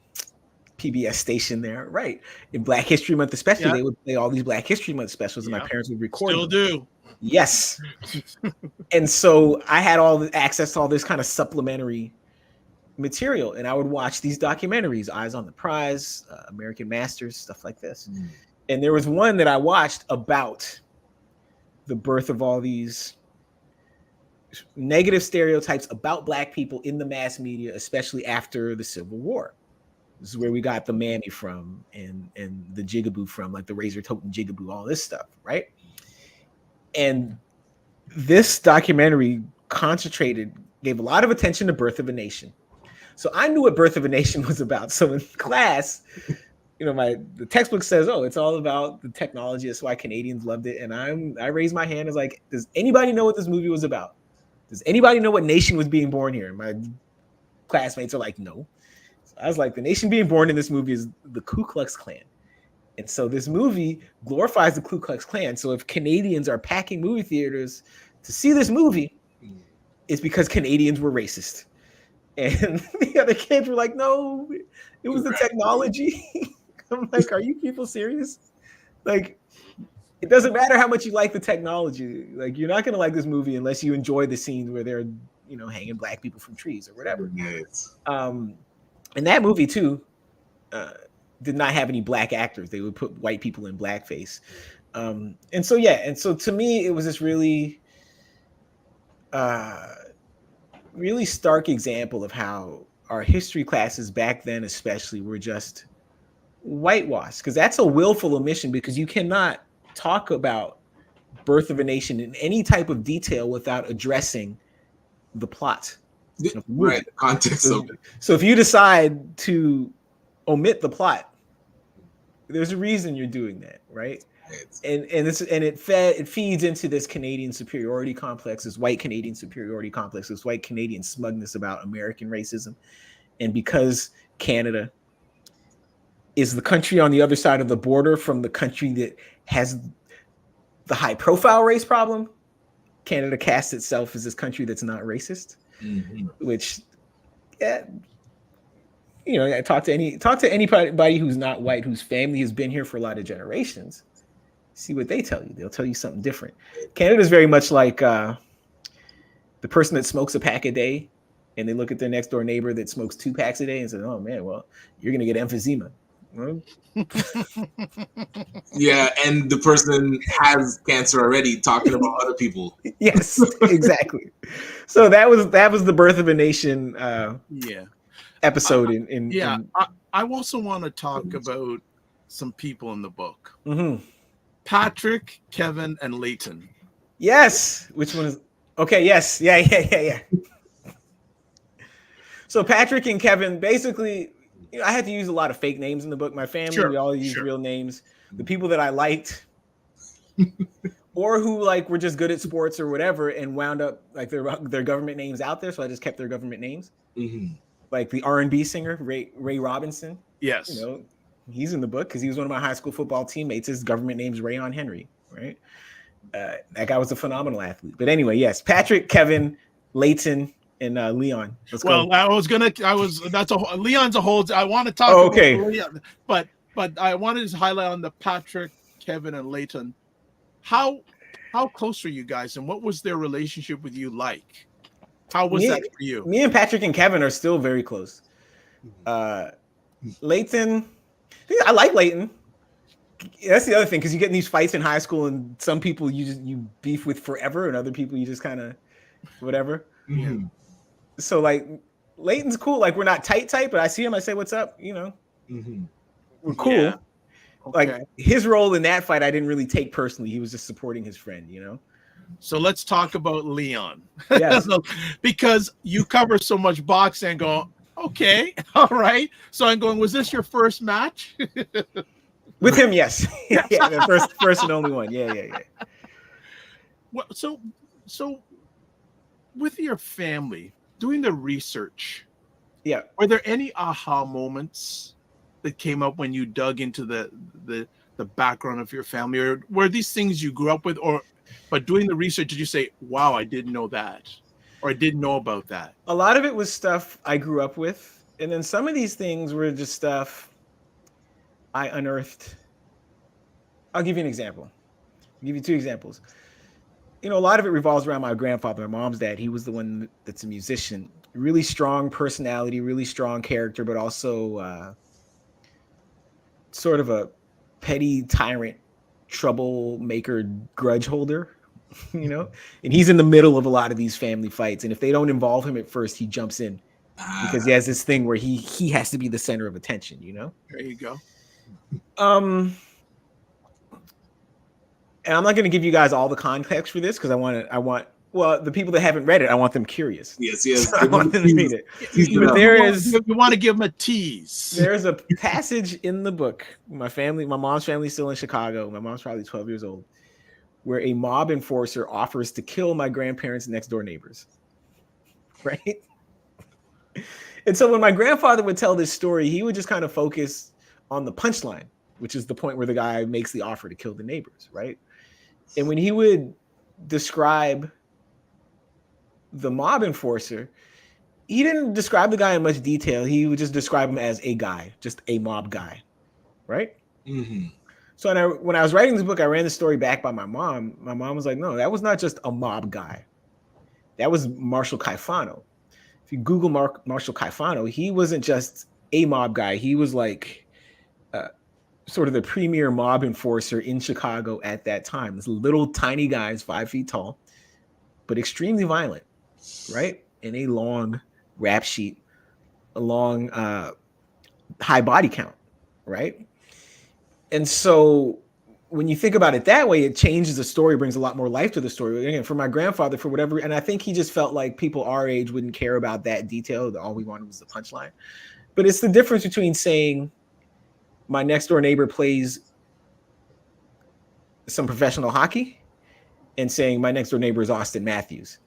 PBS station there, right? In Black History Month especially, they would play all these Black History Month specials, and my parents would record Still them. do. Yes. And so I had all the access to all this kind of supplementary material, and I would watch these documentaries, Eyes on the Prize, American Masters, stuff like this. And there was one that I watched about the birth of all these negative stereotypes about Black people in the mass media, especially after the Civil War. This is where we got the mammy from and the jigaboo from, like the razor toting jigaboo, all this stuff, right? And this documentary gave a lot of attention to Birth of a Nation. So I knew what Birth of a Nation was about. So in class, the textbook says, oh, it's all about the technology. That's why Canadians loved it. And I raised my hand as like, does anybody know what this movie was about? Does anybody know what nation was being born here? And my classmates are like, no. So I was like, the nation being born in this movie is the Ku Klux Klan. And so this movie glorifies the Ku Klux Klan. So if Canadians are packing movie theaters to see this movie, it's because Canadians were racist. And the other kids were like, no, it was the technology. I'm like, are you people serious? Like, it doesn't matter how much you like the technology. Like, you're not going to like this movie unless you enjoy the scenes where they're, hanging Black people from trees or whatever. Yes. And that movie, too, did not have any Black actors. They would put white people in blackface. And so to me, it was this really, really stark example of how our history classes back then, especially, were just whitewashed. Because that's a willful omission, because you cannot talk about Birth of a Nation in any type of detail without addressing the plot. Right, context of it. So if you decide to omit the plot, there's a reason you're doing that, right? And it feeds into this Canadian superiority complex, this white Canadian superiority complex, this white Canadian smugness about American racism. And because Canada is the country on the other side of the border from the country that has the high profile race problem, Canada casts itself as this country that's not racist, which, talk to anybody who's not white, whose family has been here for a lot of generations, See what they tell you. They'll tell you something different. Canada's very much like the person that smokes a pack a day, and they look at their next door neighbor that smokes 2 packs a day and say, "Oh man, well, you're gonna get emphysema." Well, Yeah, and the person has cancer already, talking about other people. yes, exactly. So that was the Birth of a Nation Yeah. episode. I also want to talk about some people in the book. Mhm. Patrick, Kevin, and Leighton. Yes. Which one is okay? Yes. Yeah. So Patrick and Kevin, basically, I had to use a lot of fake names in the book. My family, we all use real names. The people that I liked, or who like were just good at sports or whatever, and wound up like their government names out there. So I just kept their government names. Mm-hmm. Like the R&B singer Ray Robinson. Yes. You know, he's in the book because he was one of my high school football teammates. His government name's Rayon Henry, right? That guy was a phenomenal athlete. But anyway, yes, Patrick, Kevin, Leighton, and Leon. Let's go. Leon's a whole. I want to talk. Okay. About Leon, but I wanted to highlight on the Patrick, Kevin, and Leighton. How close are you guys, and what was their relationship with you like? How was that for you? Me and Patrick and Kevin are still very close. Leighton, I like Leighton. That's the other thing, because you get in these fights in high school, and some people you beef with forever, and other people you just kind of whatever. Mm-hmm. So like Leighton's cool. Like we're not tight, but I see him, I say what's up. You know, we're cool. Yeah. Okay. Like his role in that fight, I didn't really take personally. He was just supporting his friend. You know. So let's talk about Leon. Yes. Because you cover so much boxing and go, okay, all right. So I'm going, was this your first match? With him, yes. Yeah, the first and only one. Yeah. Well, so with your family, doing the research, yeah, are there any aha moments that came up when you dug into the background of your family, or were these things you grew up with, but doing the research, did you say, wow, I didn't know that, or I didn't know about that? A lot of it was stuff I grew up with, and then some of these things were just stuff I unearthed. I'll give you an example. I'll give you 2 examples. You know, a lot of it revolves around my grandfather, my mom's dad. He was the one that's a musician, really strong personality, really strong character, but also sort of a petty tyrant, troublemaker, grudge holder, you know? And he's in the middle of a lot of these family fights. And if they don't involve him at first, he jumps in because he has this thing where he has to be the center of attention, you know? There you go. And I'm not going to give you guys all the context for this because I want the people that haven't read it, I want them curious. Yes. So I want them to read it. But you want to give them a tease. There's a passage in the book. My mom's family is still in Chicago. My mom's probably 12 years old, where a mob enforcer offers to kill my grandparents' next door neighbors. Right? And so when my grandfather would tell this story, he would just kind of focus on the punchline, which is the point where the guy makes the offer to kill the neighbors, right? And when he would describe the mob enforcer, he didn't describe the guy in much detail. He would just describe him as a guy, just a mob guy, right? Mm-hmm. So when I was writing this book, I ran the story back by my mom. My mom was like, no, that was not just a mob guy. That was Marshall Caifano. If you Google Marshall Caifano, he wasn't just a mob guy. He was like sort of the premier mob enforcer in Chicago at that time. This little tiny guy is 5 feet tall, but extremely violent, right? And a long rap sheet, a long high body count, right? And so when you think about it that way, it changes the story, brings a lot more life to the story. Again, for my grandfather, for whatever, and I think he just felt like people our age wouldn't care about that detail. All we wanted was the punchline. But it's the difference between saying my next door neighbor plays some professional hockey and saying my next door neighbor is Austin Matthews.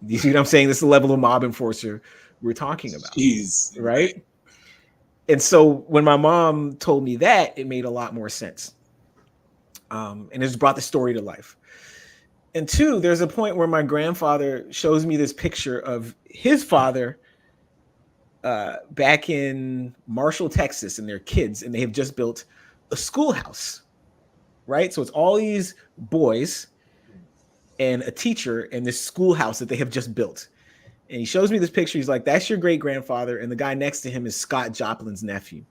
You see what I'm saying? This is the level of mob enforcer we're talking about. Jeez. Right? And so when my mom told me that, it made a lot more sense. And it just brought the story to life. And 2, there's a point where my grandfather shows me this picture of his father back in Marshall, Texas, and their kids, and they have just built a schoolhouse right? So it's all these boys and a teacher in this schoolhouse that they have just built. And he shows me this picture. He's like, that's your great grandfather. And the guy next to him is Scott Joplin's nephew.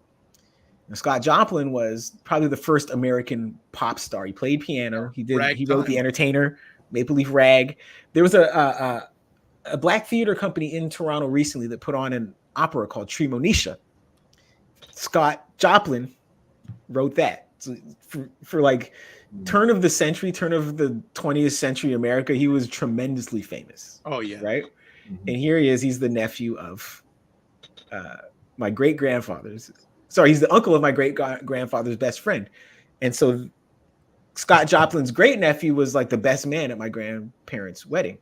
Now, Scott Joplin was probably the first American pop star. He played piano. He wrote The Entertainer, Maple Leaf Rag. There was a black theater company in Toronto recently that put on an opera called Tremonisha. Scott Joplin wrote that. So for like turn of the 20th century America, he was tremendously famous. Oh yeah. Right. Mm-hmm. And here he is. He's the nephew of my great grandfather's. Sorry, he's the uncle of my great grandfather's best friend. And so Scott Joplin's great nephew was like the best man at my grandparents' wedding.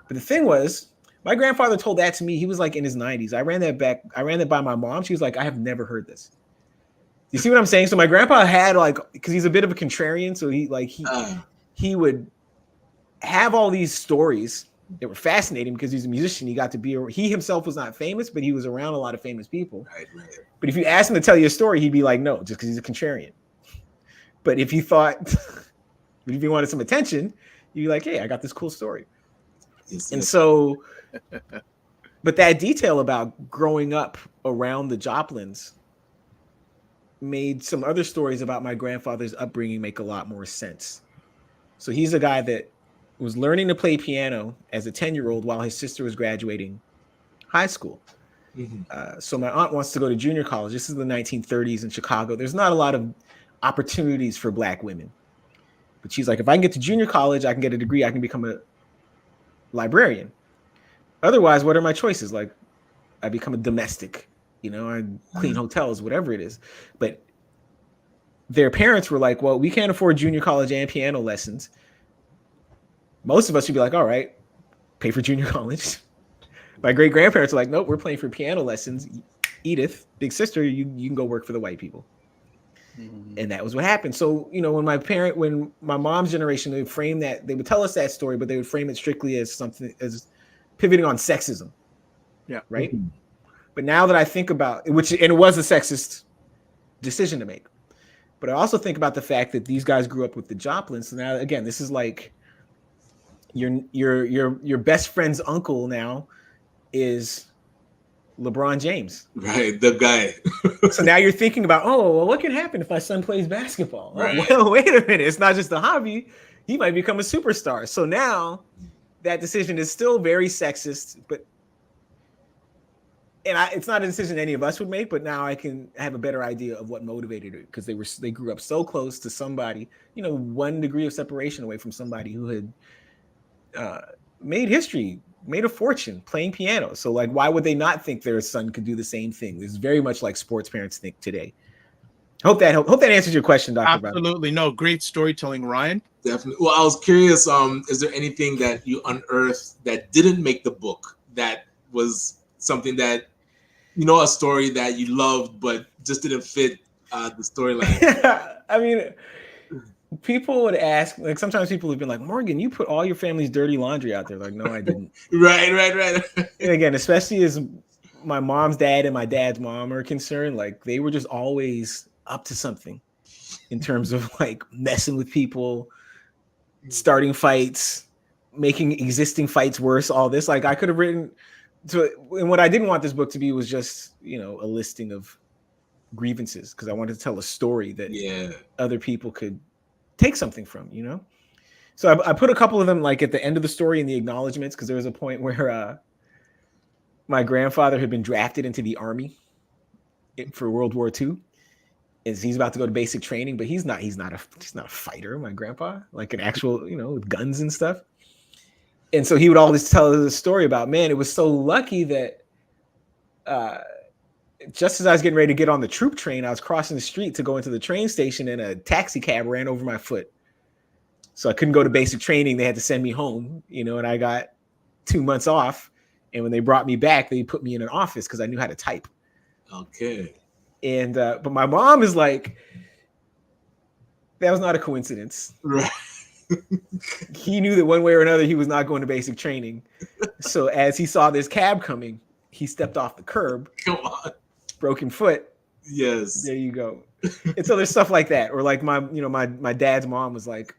But the thing was, my grandfather told that to me. He was like in his 90s. I ran that by my mom. She was like, I have never heard this. You see what I'm saying? So my grandpa had like, because he's a bit of a contrarian, so he would have all these stories that were fascinating because he's a musician. He himself was not famous, but he was around a lot of famous people. Right. But if you asked him to tell you a story, he'd be like, no, just because he's a contrarian. But if you wanted some attention, you'd be like, hey, I got this cool story. Yes, and so, but that detail about growing up around the Joplins made some other stories about my grandfather's upbringing make a lot more sense. So he's a guy that was learning to play piano as a 10-year-old while his sister was graduating high school. Mm-hmm. So my aunt wants to go to junior college. This is the 1930s in Chicago. There's not a lot of opportunities for black women. But she's like, if I can get to junior college, I can get a degree, I can become a librarian. Otherwise, what are my choices? Like, I become a domestic, I clean hotels, whatever it is. But their parents were like, well, we can't afford junior college and piano lessons. Most of us would be like, all right, pay for junior college. My great grandparents are like, nope, we're paying for piano lessons. Edith, big sister, you can go work for the white people. Mm-hmm. And that was what happened. So, when my mom's generation, they would tell us that story, but they would frame it strictly as something as pivoting on sexism. Yeah. Right. Mm-hmm. But now that I think about it, and it was a sexist decision to make, but I also think about the fact that these guys grew up with the Joplins. So now, again, this is like your best friend's uncle now is LeBron James. Right, the guy. So now you're thinking about, what can happen if my son plays basketball? Right. Well, wait a minute. It's not just a hobby. He might become a superstar. So now that decision is still very sexist, it's not a decision any of us would make, but now I can have a better idea of what motivated it because they grew up so close to somebody, 1 degree of separation away from somebody who had made history, made a fortune playing piano. So like, why would they not think their son could do the same thing? It's very much like sports parents think today. Hope that answers your question, Dr. Absolutely. No, great storytelling, Ryan. Definitely. Well, I was curious, is there anything that you unearthed that didn't make the book that was something that, a story that you loved, but just didn't fit the storyline? I mean, people would ask, like sometimes people have been like, Morgan, you put all your family's dirty laundry out there. Like, no, I didn't. Right. And again, especially as my mom's dad and my dad's mom are concerned, like they were just always up to something in terms of like messing with people, starting fights, making existing fights worse, all this. Like I could have written and what I didn't want this book to be was just, a listing of grievances because I wanted to tell a story that other people could take something from, So I put a couple of them like at the end of the story in the acknowledgments because there was a point where my grandfather had been drafted into the army for World War II. He's about to go to basic training, but he's not a fighter, my grandpa, like an actual, with guns and stuff. And so he would always tell the story about, man, it was so lucky that just as I was getting ready to get on the troop train, I was crossing the street to go into the train station and a taxi cab ran over my foot. So I couldn't go to basic training. They had to send me home, and I got 2 months off. And when they brought me back, they put me in an office because I knew how to type. Okay. And, but my mom is like, that was not a coincidence. Right. He knew that one way or another, he was not going to basic training. So as he saw this cab coming, he stepped off the curb. Come on. Broken foot. Yes. There you go. And so there's stuff like that, or like my dad's mom was like,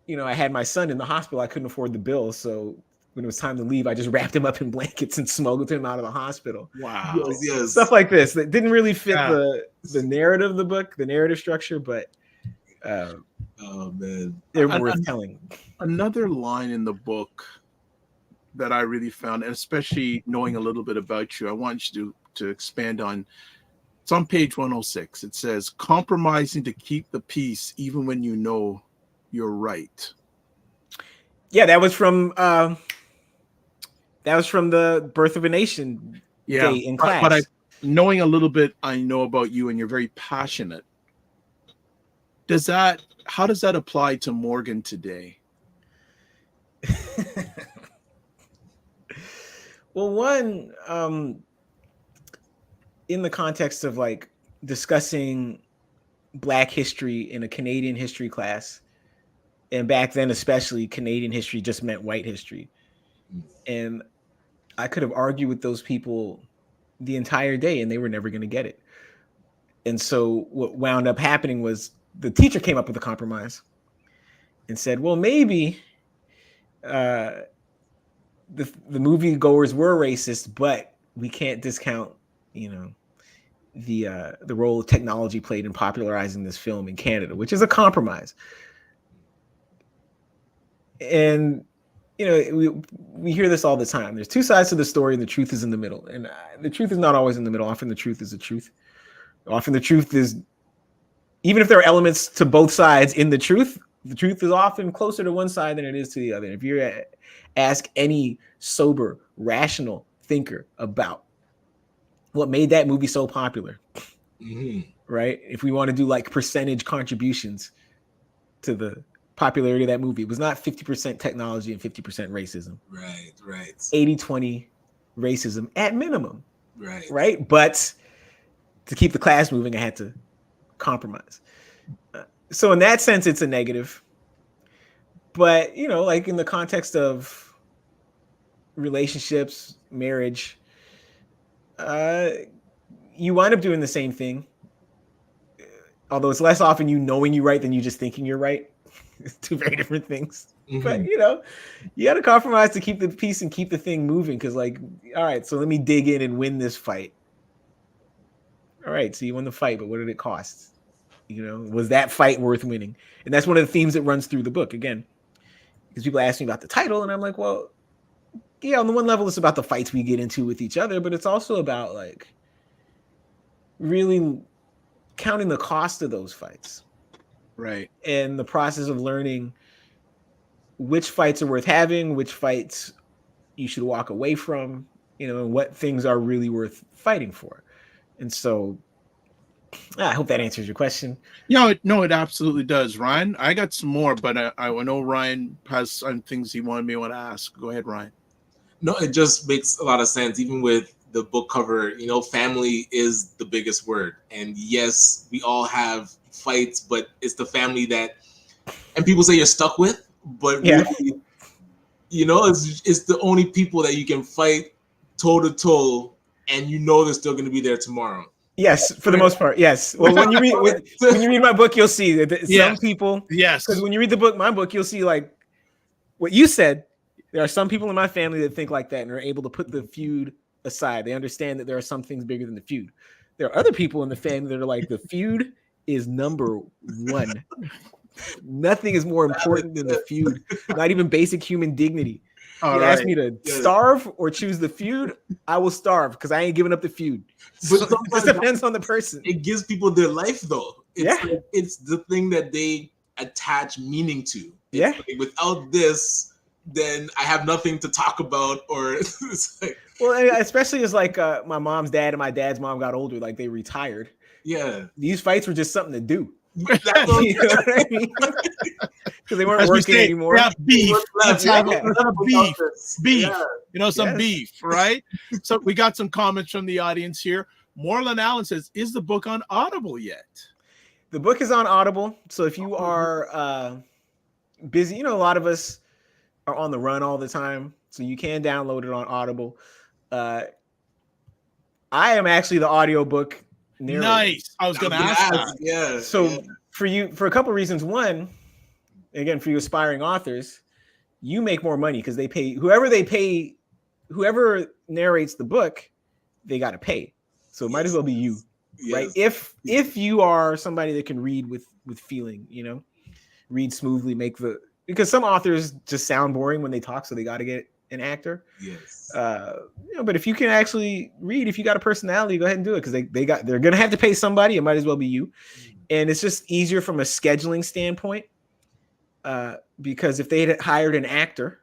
I had my son in the hospital. I couldn't afford the bill, so when it was time to leave, I just wrapped him up in blankets and smuggled him out of the hospital. Wow. Yes. Stuff like this that didn't really fit Yeah. the narrative of the book, the narrative structure, but Oh man. they're worth telling. Another line in the book that I really found, and especially knowing a little bit about you, I want you to expand on. It's on page 106. It says, compromising to keep the peace even when you know you're right. Yeah, that was from the Birth of a Nation day in class. But knowing a little bit I know about you, and you're very passionate. How does that apply to Morgan today? Well, one, in the context of like discussing Black history in a Canadian history class, and back then especially Canadian history just meant white history, and I could have argued with those people the entire day and they were never going to get it. And so what wound up happening was the teacher came up with a compromise and said, well, maybe the movie goers were racist, but we can't discount, the role technology played in popularizing this film in Canada, which is a compromise. And we hear this all the time. There's two sides to the story, and the truth is in the middle. And the truth is not always in the middle. Often the truth is the truth. Often the truth is, even if there are elements to both sides in the truth is often closer to one side than it is to the other. If you ask any sober, rational thinker about what made that movie so popular, right? If we want to do like percentage contributions to the popularity of that movie, it was not 50% technology and 50% racism. Right. 80-20 racism at minimum. Right. But to keep the class moving, I had to compromise. So in that sense, it's a negative. But, like in the context of relationships, marriage, you wind up doing the same thing. Although it's less often you knowing you're right than you just thinking you're right. It's two very different things. But, you got to compromise to keep the peace and keep the thing moving. Because, like, all right, so let me dig in and win this fight. All right, so you won the fight, but what did it cost? Was that fight worth winning? And that's one of the themes that runs through the book, again. Because people ask me about the title, and I'm like, well, yeah, on the one level, it's about the fights we get into with each other, but it's also about, like, really counting the cost of those fights. Right. And the process of learning which fights are worth having, which fights you should walk away from, and what things are really worth fighting for. And so I hope that answers your question. No, it absolutely does. Ryan, I got some more, but I know Ryan has some things he wanted me to ask. Go ahead, Ryan. No, it just makes a lot of sense. Even with the book cover, family is the biggest word. And yes, we all have fights, but it's the family that, and people say you're stuck with, but really, it's the only people that you can fight toe to toe, and they're still going to be there tomorrow. Yes, for the most part, yes. Well, when you read my book, you'll see that some people. Yes. Because when you read my book, you'll see like what you said. There are some people in my family that think like that and are able to put the feud aside. They understand that there are some things bigger than the feud. There are other people in the family that are like, the feud is number one. Nothing is more important than the feud. Not even basic human dignity. You ask me to starve or choose the feud, I will starve because I ain't giving up the feud. But it depends on the person. It gives people their life, though. It's the thing that they attach meaning to. Yeah. Like, without this, then I have nothing to talk about. Or it's like, well, especially as like my mom's dad and my dad's mom got older, like they retired. Yeah. These fights were just something to do. That's what You know what I mean? Because they weren't working anymore. Yeah, beef. Let's have beef. Beef. Yeah. Some beef, right? So we got some comments from the audience here. Moreland Allen says, is the book on Audible yet? The book is on Audible. So if you are busy, a lot of us are on the run all the time. So you can download it on Audible. I am actually the audiobook narrator. Nice. I was going to ask that. Yeah. So for a couple of reasons. One, again, for you aspiring authors, you make more money because whoever narrates the book, they got to pay. So it might as well be you, right? If you are somebody that can read with feeling, read smoothly, because some authors just sound boring when they talk, so they got to get an actor. Yes. But if you can actually read, if you got a personality, go ahead and do it, because they're gonna have to pay somebody. It might as well be you, and it's just easier from a scheduling standpoint. Because if they had hired an actor,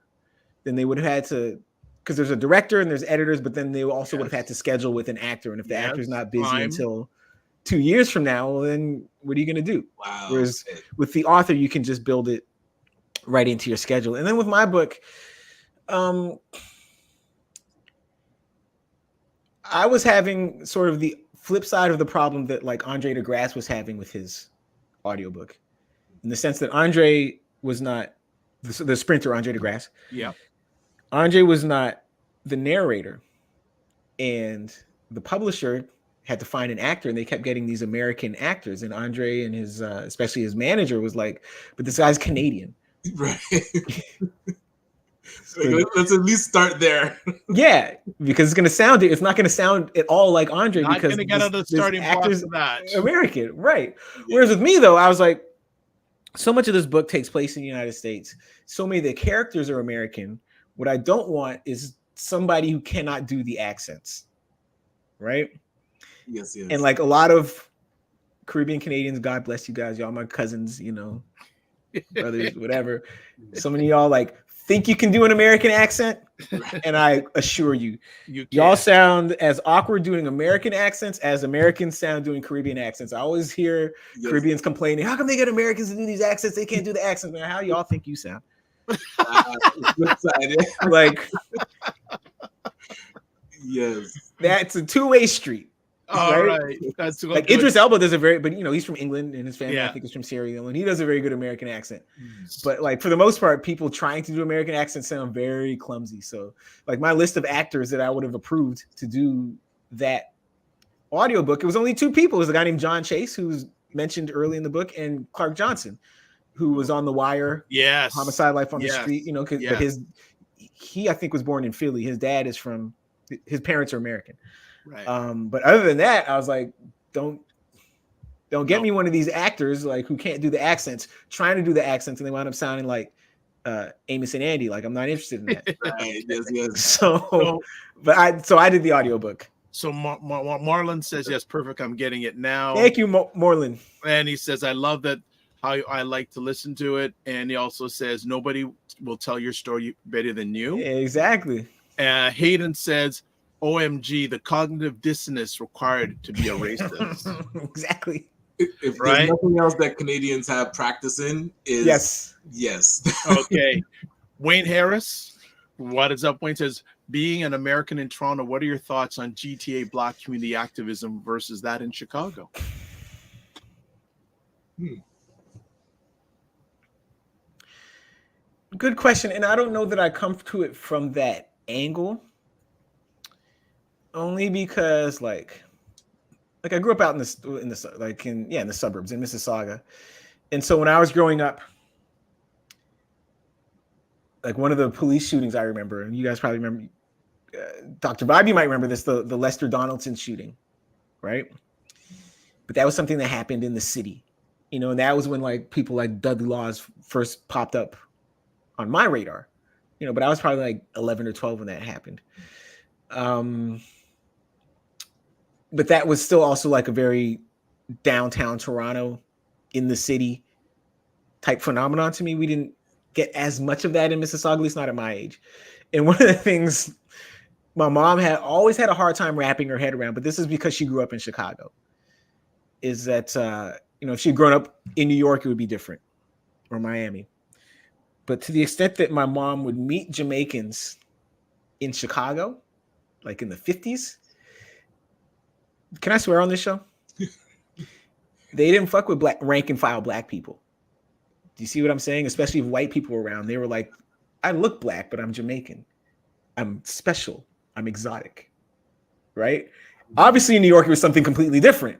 then they would have had to, because there's a director and there's editors, but then they also would have had to schedule with an actor, and if the actor's not busy until 2 years from now, well, then what are you gonna do? Wow. Whereas with the author, you can just build it right into your schedule. And then with my book, I was having sort of the flip side of the problem that like Andre DeGrasse was having with his audiobook, in the sense that Andre was not the sprinter, Andre DeGrasse. Yeah. Andre was not the narrator, and the publisher had to find an actor, and they kept getting these American actors, and Andre and his especially his manager was like, but this guy's Canadian. Right. Let's at least start there. Yeah, because it's not going to sound at all like Andre, not because going to get out of the starting actor's of that. American, right? Yeah. Whereas with me, though, I was like, so much of this book takes place in the United States. So many of the characters are American. What I don't want is somebody who cannot do the accents, right? Yes. And like a lot of Caribbean Canadians, God bless you guys, y'all my cousins, brothers, whatever. So many of y'all like think you can do an American accent, and I assure you, y'all sound as awkward doing American accents as Americans sound doing Caribbean accents. I always hear Caribbeans complaining, how come they get Americans to do these accents? They can't do the accents. Man, how y'all think you sound? Like, yes, that's a two-way street. All right. That's like good. Idris Elba does but he's from England, and his family I think is from Sierra Leone. He does a very good American accent. But like for the most part, people trying to do American accents sound very clumsy. So like my list of actors that I would have approved to do that audiobook, it was only 2 people. It was a guy named John Chase, who's mentioned early in the book, and Clark Johnson, who was on The Wire. Yes. Homicide: Life on the Street, but he I think was born in Philly. His dad is his parents are American. Right. But other than that, I was like, don't get me one of these actors like who can't do the accents, trying to do the accents, and they wind up sounding like Amos and Andy. Like, I'm not interested in that. Right. Yes. So I did the audiobook. So Marlon says, yes, perfect. I'm getting it now. Thank you, Marlon. And he says, I love that, how I like to listen to it. And he also says, nobody will tell your story better than you. Exactly. Hayden says, OMG, the cognitive dissonance required to be a racist. Exactly. If there's nothing else that Canadians have practice in, is yes. Okay. Wayne Harris, what is up? Wayne says, being an American in Toronto, what are your thoughts on GTA Black community activism versus that in Chicago? Good question. And I don't know that I come to it from that angle. Only because like I grew up out in the suburbs in Mississauga. And so when I was growing up, like one of the police shootings I remember, and you guys probably remember, Dr. Vibe, you might remember this, the Lester Donaldson shooting, right? But that was something that happened in the city, and that was when like people like Dudley Laws first popped up on my radar, but I was probably like 11 or 12 when that happened. But that was still also like a very downtown Toronto, in the city type phenomenon to me. We didn't get as much of that in Mississauga, at least not at my age. And one of the things my mom had always had a hard time wrapping her head around, but this is because she grew up in Chicago, is that, if she'd grown up in New York, it would be different, or Miami. But to the extent that my mom would meet Jamaicans in Chicago, like in the 50s, can I swear on this show? They didn't fuck with rank and file black people. Do you see what I'm saying? Especially if white people were around. They were like, I look black, but I'm Jamaican. I'm special. I'm exotic. Right? Obviously in New York, it was something completely different.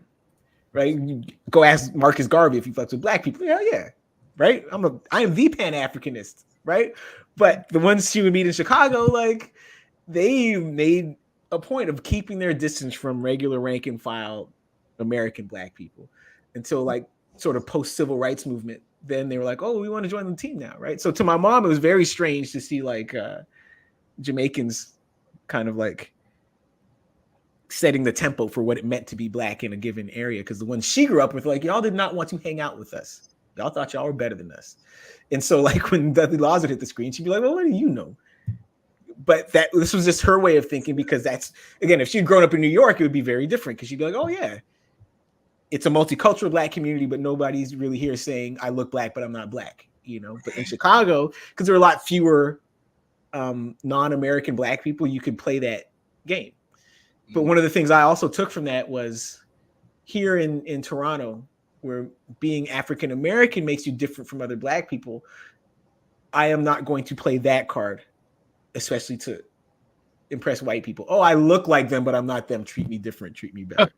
right? You go ask Marcus Garvey if he fucks with black people. Hell yeah, right? I am the Pan-Africanist, right? But the ones she would meet in Chicago, like they made a point of keeping their distance from regular rank and file American black people until like sort of post civil rights movement. Then they were like, oh, we want to join the team now, right? So to my mom, it was very strange to see like Jamaicans kind of like setting the tempo for what it meant to be black in a given area, because the ones she grew up with, like, y'all did not want to hang out with us. Y'all thought y'all were better than us. And so like when Dudley Laws would hit the screen, she'd be like, well, what do you know? But this was just her way of thinking, because that's, again, if she'd grown up in New York, it would be very different, because she'd be like, oh yeah, it's a multicultural black community, but nobody's really here saying I look black, but I'm not black, you know. But in Chicago, because there are a lot fewer non-American black people, you could play that game. But one of the things I also took from that was here in Toronto, where being African American makes you different from other black people, I am not going to play that card, especially to impress white people. Oh, I look like them, but I'm not them. Treat me different. Treat me better.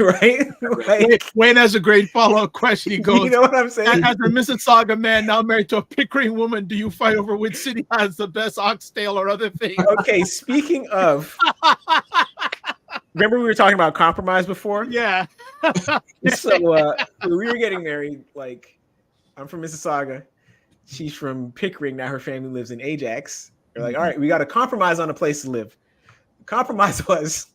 Right? Like, Wayne has a great follow-up question. He goes, you know what I'm saying? As a Mississauga man now married to a Pickering woman, do you fight over which city has the best oxtail or other things? Okay, speaking of, remember we were talking about compromise before? Yeah. So when we were getting married, like, I'm from Mississauga. She's from Pickering. Now her family lives in Ajax. They're like, all right, we got to compromise on a place to live. Compromise was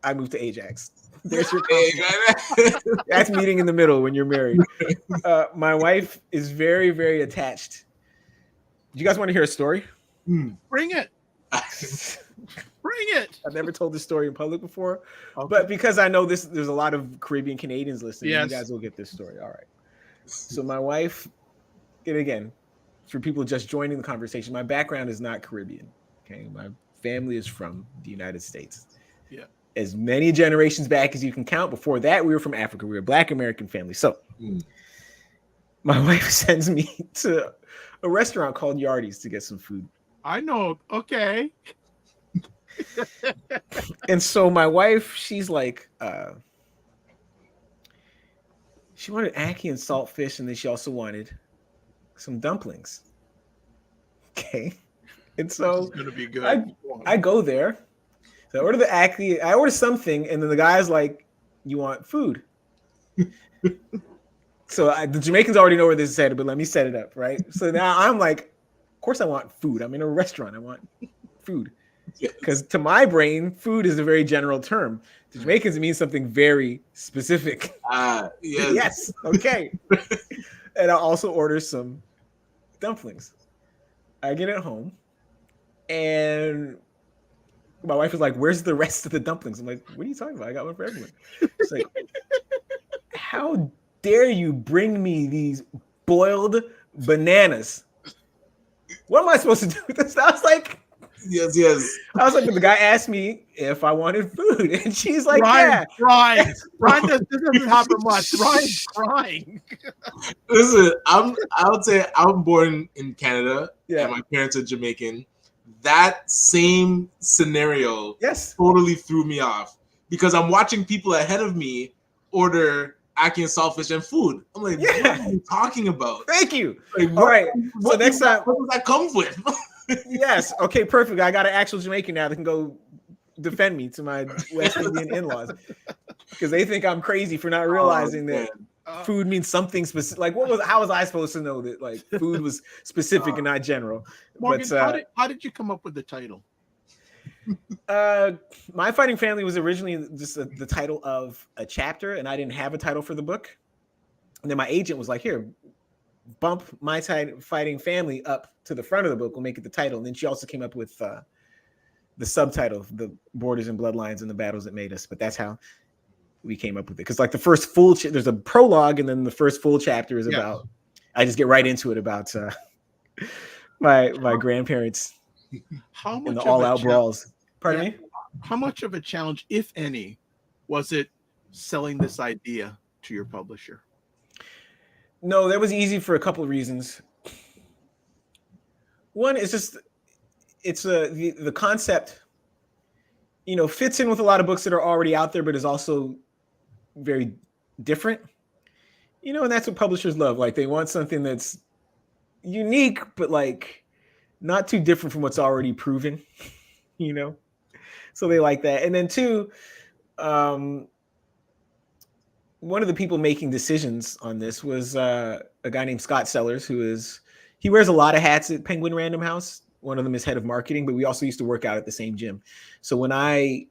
I moved to Ajax. There's your compromise. That's meeting in the middle when you're married. My wife is very, very attached. Do you guys want to hear a story? Bring it. Bring it. I've never told this story in public before, Okay. but because I know there's a lot of Caribbean Canadians listening, Yes. you guys will get this story. All right. So my wife, and again, for people just joining the conversation, my background is not Caribbean. Okay, my family is from the United States. Yeah. As many generations back as you can count. Before that, we were from Africa. We were a Black American family. So my wife sends me to a restaurant called Yardies to get some food. I know. Okay. And so my wife, she's like, she wanted ackee and saltfish, and then she also wanted some dumplings. Okay. And so It's gonna be good. I go there. So I order the ackee, I order something, and then the guy's like, you want food? So the Jamaicans already know where this is headed, but let me set it up, right? So now I'm like, of course I want food. I'm in a restaurant. I want food. Because to my brain, food is a very general term. To Jamaicans, it means something very specific. Yes. Yes. Okay. And I also order some dumplings. I get it home, and my wife is like, where's the rest of the dumplings? I'm like, what are you talking about? I got one for everyone. It's like, how dare you bring me these boiled bananas? What am I supposed to do with this? I was like, Yes. the guy asked me if I wanted food, and she's like, Ryan, yeah. Ryan doesn't happen much. Ryan's crying. Listen, I would say I'm born in Canada, Yeah. and my parents are Jamaican. That same scenario Yes. totally threw me off, because I'm watching people ahead of me order ackee and saltfish and food. I'm like, Yeah. what are you talking about? Thank you. Like, All right. So what next time, what does that come with? yes. Okay, perfect. I got an actual Jamaican now that can go defend me to my West Indian in-laws, because they think I'm crazy for not realizing that food means something specific. Like, how was I supposed to know that like food was specific and not general? Morgan, But how did you come up with the title? My Fighting Family was originally just the title of a chapter, and I didn't have a title for the book. And then my agent was like, here, bump My Fighting Family up to the front of the book. We'll make it the title. And then she also came up with the subtitle, The Borders and Bloodlines and the Battles That Made Us. But that's how we came up with it. Because like the first full, there's a prologue, and then the first full chapter is about, I just get right into it about my grandparents How much and the of a all-out challenge- brawls. Pardon me? How much of a challenge, if any, was it selling this idea to your publisher? No, that was easy for a couple of reasons. One is just the concept, fits in with a lot of books that are already out there, but is also very different, you know, and that's what publishers love. Like they want something that's unique, but like not too different from what's already proven, you know? So they like that. And then two, one of the people making decisions on this was a guy named Scott Sellers, he wears a lot of hats at Penguin Random House. One of them is head of marketing, but we also used to work out at the same gym. So when I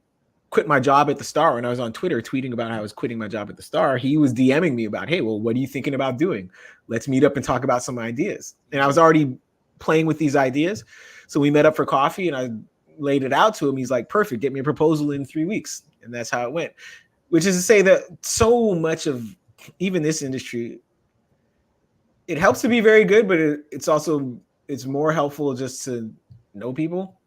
quit my job at the Star, and I was on Twitter tweeting about how I was quitting my job at the Star, he was DMing me about, hey, well, what are you thinking about doing? Let's meet up and talk about some ideas. And I was already playing with these ideas. So we met up for coffee and I laid it out to him. He's like, perfect, get me a proposal in 3 weeks. And that's how it went. Which is to say that so much of even this industry, it helps to be very good, but it's more helpful just to know people.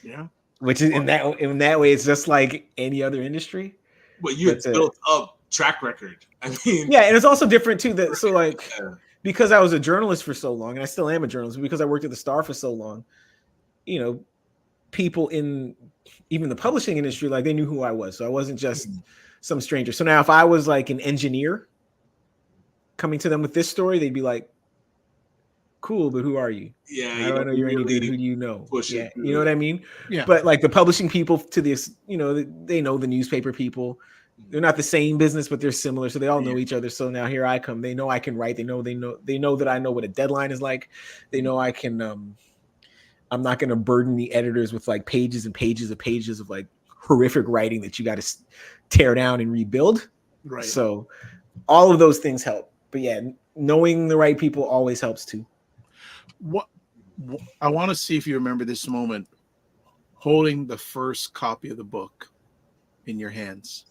Yeah. Which is in that way, it's just like any other industry. But you built up track record. I mean, yeah, and it's also different too. That so like because I was a journalist for so long, and I still am a journalist, because I worked at the Star for so long, you know, people in even the publishing industry, like they knew who I was. So I wasn't just some stranger. So now if I was like an engineer coming to them with this story, they'd be like, cool, but who are you? Yeah, I don't know you're any good. Who do you know? Yeah, you know what I mean? Yeah. But like the publishing people to this, you know, they know the newspaper people. They're not the same business, but they're similar. So they all know each other. So now here I come. They know I can write. They know that I know what a deadline is like. They know I can I'm not going to burden the editors with like pages and pages of like horrific writing that you got to tear down and rebuild. Right. So all of those things help. But yeah, knowing the right people always helps too. What I want to see if you remember this moment, holding the first copy of the book in your hands.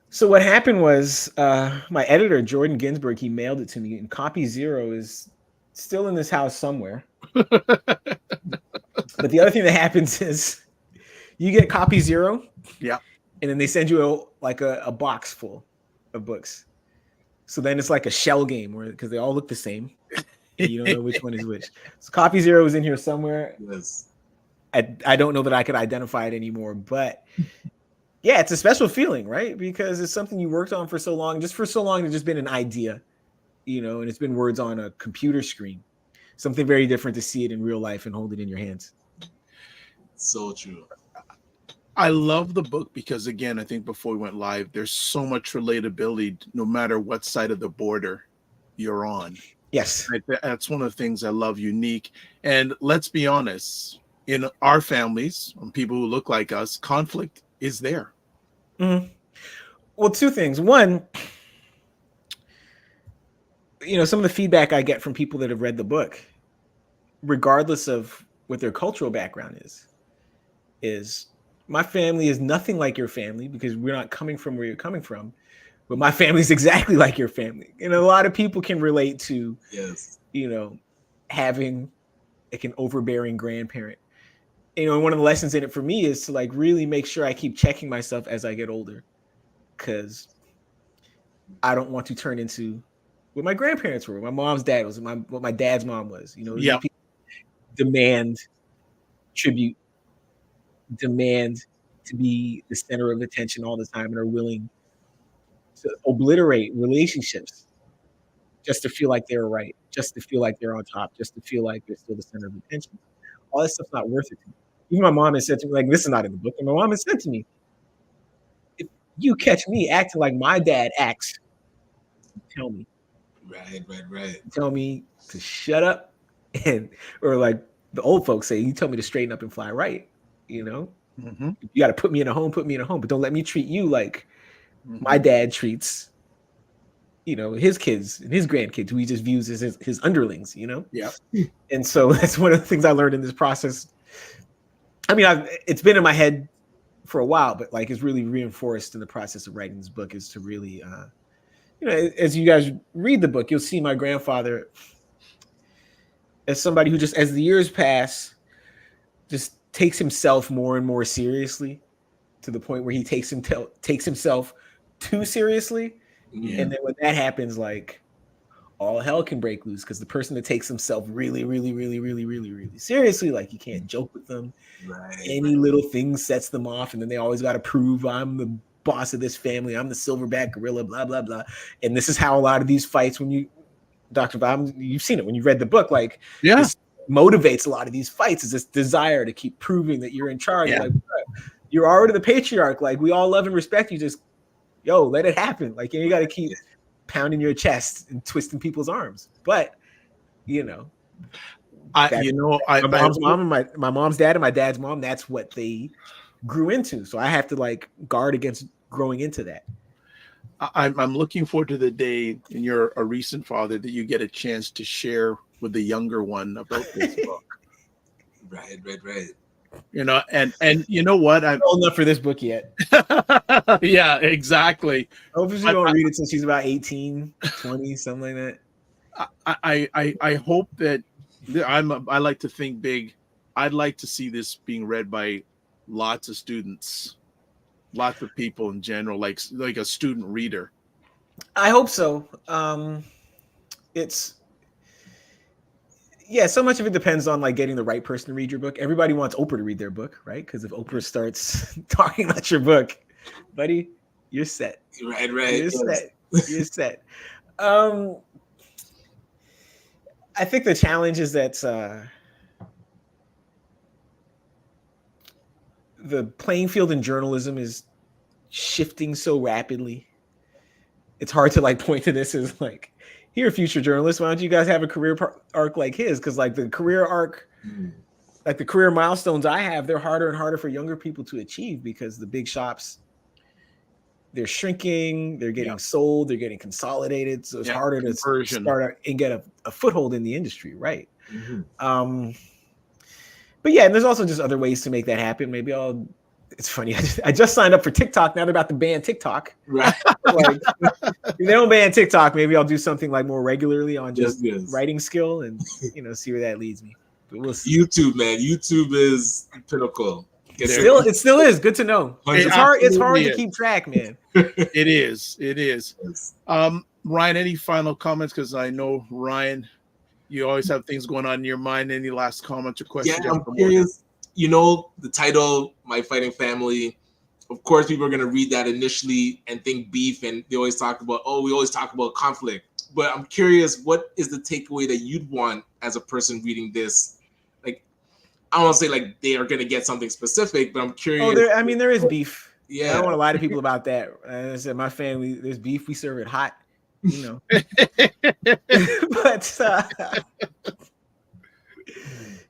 So what happened was my editor, Jordan Ginsburg, he mailed it to me, and copy 0 is still in this house somewhere. But the other thing that happens is you get copy 0. Yeah. And then they send you a box full of books. So then it's like a shell game because they all look the same. And you don't know which one is which. So copy 0 is in here somewhere. Yes. I don't know that I could identify it anymore, but yeah, it's a special feeling, right? Because it's something you worked on for so long. It's just been an idea, you know, and it's been words on a computer screen. Something very different to see it in real life and hold it in your hands. So true. I love the book because, again, I think before we went live, there's so much relatability no matter what side of the border you're on. Yes. That's one of the things I love unique. And let's be honest, in our families, people who look like us, conflict is there. Mm-hmm. Well, two things. One, you know, some of the feedback I get from people that have read the book, regardless of what their cultural background is my family is nothing like your family because we're not coming from where you're coming from, but my family is exactly like your family. And a lot of people can relate to, you know, having like an overbearing grandparent. You know, one of the lessons in it for me is to like really make sure I keep checking myself as I get older, because I don't want to turn into what my grandparents were, what my mom's dad was, what my dad's mom was. You know, people demand tribute, demand to be the center of attention all the time, and are willing to obliterate relationships just to feel like they're right, just to feel like they're on top, just to feel like they're still the center of attention. All that stuff's not worth it to me. Even my mom has said to me, like, this is not in the book, and my mom has said to me, if you catch me acting like my dad acts, tell me. Right. Tell me to shut up, or like the old folks say, you tell me to straighten up and fly right. You know, you got to put me in a home, but don't let me treat you like my dad treats, you know, his kids and his grandkids, who he just views as his underlings. You know, And so that's one of the things I learned in this process. I mean, it's been in my head for a while, but like it's really reinforced in the process of writing this book, is to really, you know, as you guys read the book, you'll see my grandfather as somebody who just, as the years pass, just takes himself more and more seriously, to the point where he takes himself too seriously. And then when that happens, like all hell can break loose, because the person that takes himself really, really, really, really, really, really seriously, like you can't joke with them. Any little thing sets them off, and then they always got to prove I'm the boss of this family. I'm the silverback gorilla, blah, blah, blah. And this is how a lot of these fights, when you, Dr. Bob, you've seen it when you read the book, like, this motivates a lot of these fights is this desire to keep proving that you're in charge. Like, you're already the patriarch. Like, we all love and respect you. Just, let it happen. Like, you got to keep pounding your chest and twisting people's arms. But, my mom's mom and my mom's dad and my dad's mom, that's what they grew into. So I have to like guard against growing into that. I'm looking forward to the day, and you're a recent father, that you get a chance to share with the younger one about this book. Right. And you know what? I'm old enough for this book yet. Yeah, exactly. Hopefully she won't read it till she's about 18, 20, something like that. I hope that I like to think big. I'd like to see this being read by lots of students, lots of people in general, like a student reader. I hope so. So much of it depends on like getting the right person to read your book. Everybody wants Oprah to read their book, right? Because if Oprah starts talking about your book, buddy, you're set. Right. You're set. I think the challenge is that the playing field in journalism is shifting so rapidly. It's hard to like point to this as like, here, future journalists, why don't you guys have a career arc like his? Because like the career arc, like the career milestones I have, they're harder and harder for younger people to achieve because the big shops, they're shrinking, they're getting sold, they're getting consolidated. So it's harder to start and get a foothold in the industry, right? Mm-hmm. But yeah, and there's also just other ways to make that happen. Maybe it's funny. I just signed up for TikTok. Now they're about to ban TikTok. Right. Like, if they don't ban TikTok, maybe I'll do something like more regularly on just writing skill and see where that leads me. But we'll see. YouTube, man. YouTube is pinnacle. It still is. Good to know. It's hard to keep track, man. It is. Ryan, any final comments? Because I know, Ryan, you always have things going on in your mind. Any last comments or questions? Yeah, I'm curious. The title, My Fighting Family, of course, people are going to read that initially and think beef, and they always talk about, we always talk about conflict. But I'm curious, what is the takeaway that you'd want as a person reading this? Like, I don't want to say like they are going to get something specific, but I'm curious. There is beef. Yeah. I don't want to lie to people about that. As I said, my family, there's beef. We serve it hot, But,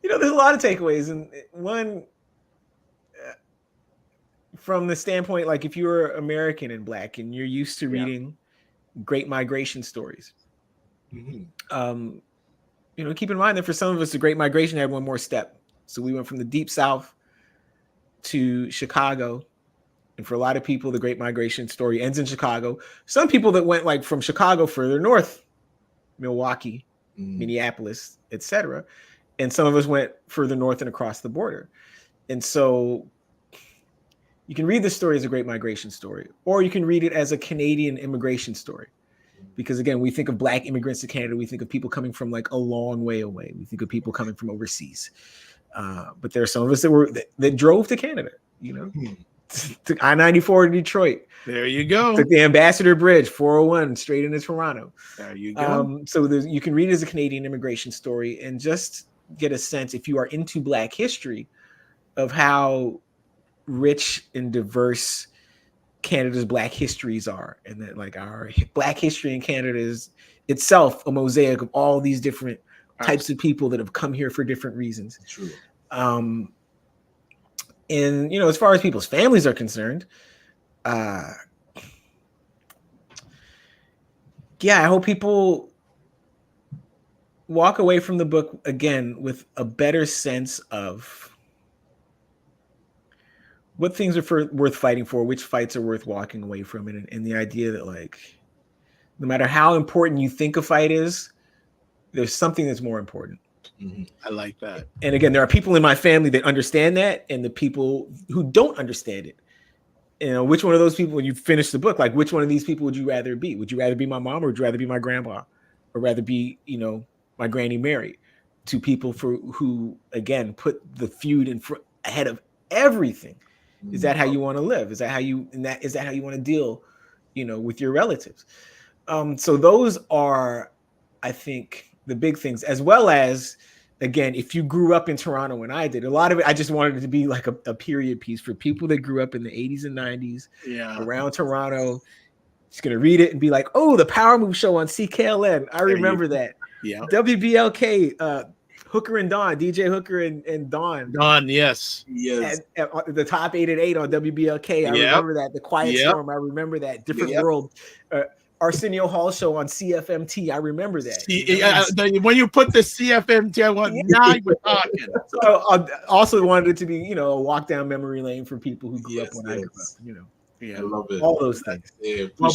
there's a lot of takeaways. And one, from the standpoint, like if you're American and Black and you're used to reading great migration stories, keep in mind that for some of us, the Great Migration had one more step. So we went from the Deep South to Chicago. And for a lot of people, the Great Migration story ends in Chicago. Some people that went like from Chicago further north, Milwaukee, Minneapolis, etc. And some of us went further north and across the border. And so you can read this story as a Great Migration story, or you can read it as a Canadian immigration story. Because again, we think of Black immigrants to Canada. We think of people coming from like a long way away. We think of people coming from overseas. But there are some of us that drove to Canada, Took I-94 to Detroit. There you go. Took the Ambassador Bridge, 401, straight into Toronto. There you go. So you can read it as a Canadian immigration story and just get a sense, if you are into Black history, of how rich and diverse Canada's Black histories are. And that like our Black history in Canada is itself a mosaic of all these different types of people that have come here for different reasons. True. And as far as people's families are concerned, I hope people walk away from the book again with a better sense of what things are worth fighting for, which fights are worth walking away from, and the idea that like no matter how important you think a fight is, there's something that's more important. I like that. And again, there are people in my family that understand that, and the people who don't understand it. Which one of those people, when you finish the book, like which one of these people would you rather be? Would you rather be my mom, or would you rather be my grandpa, or rather be, my Granny Mary? Two people who again put the feud ahead of everything, Is that how you want to live? Is that how you want to deal, with your relatives? So those are, I think, the big things, as well as, again, if you grew up in Toronto when I did, a lot of it, I just wanted it to be like a period piece for people that grew up in the 80s and 90s around Toronto. Just going to read it and be like, oh, the Power Move show on CKLN. I remember that. Yeah. WBLK, Hooker and Dawn, DJ Hooker and Dawn. Dawn, yes. At the top 8 at 8 on WBLK. I remember that. The Quiet Storm. I remember that. Different World. Arsenio Hall show on CFMT. I remember that. When you put the CFMT, I went, now you're talking. So I also wanted it to be, a walk down memory lane for people who grew up when I grew up, Yeah, I love it. All those things. Yeah, well,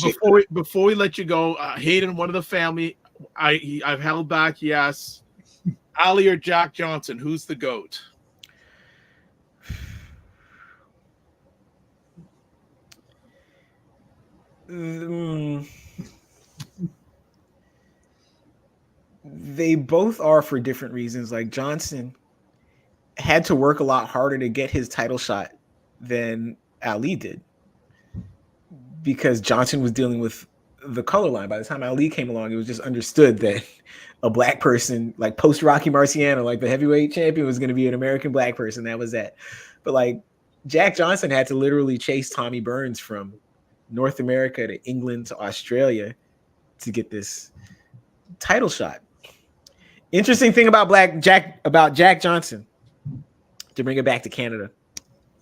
before we let you go, Hayden, one of the family, I've held back. Yes, Ali or Jack Johnson, who's the GOAT? They both are for different reasons. Like Johnson had to work a lot harder to get his title shot than Ali did, because Johnson was dealing with the color line. By the time Ali came along, it was just understood that a black person, like post Rocky Marciano, like the heavyweight champion, was going to be an American black person. That was that. But like Jack Johnson had to literally chase Tommy Burns from North America to England to Australia to get this title shot. Interesting thing about Jack Johnson, to bring it back to Canada.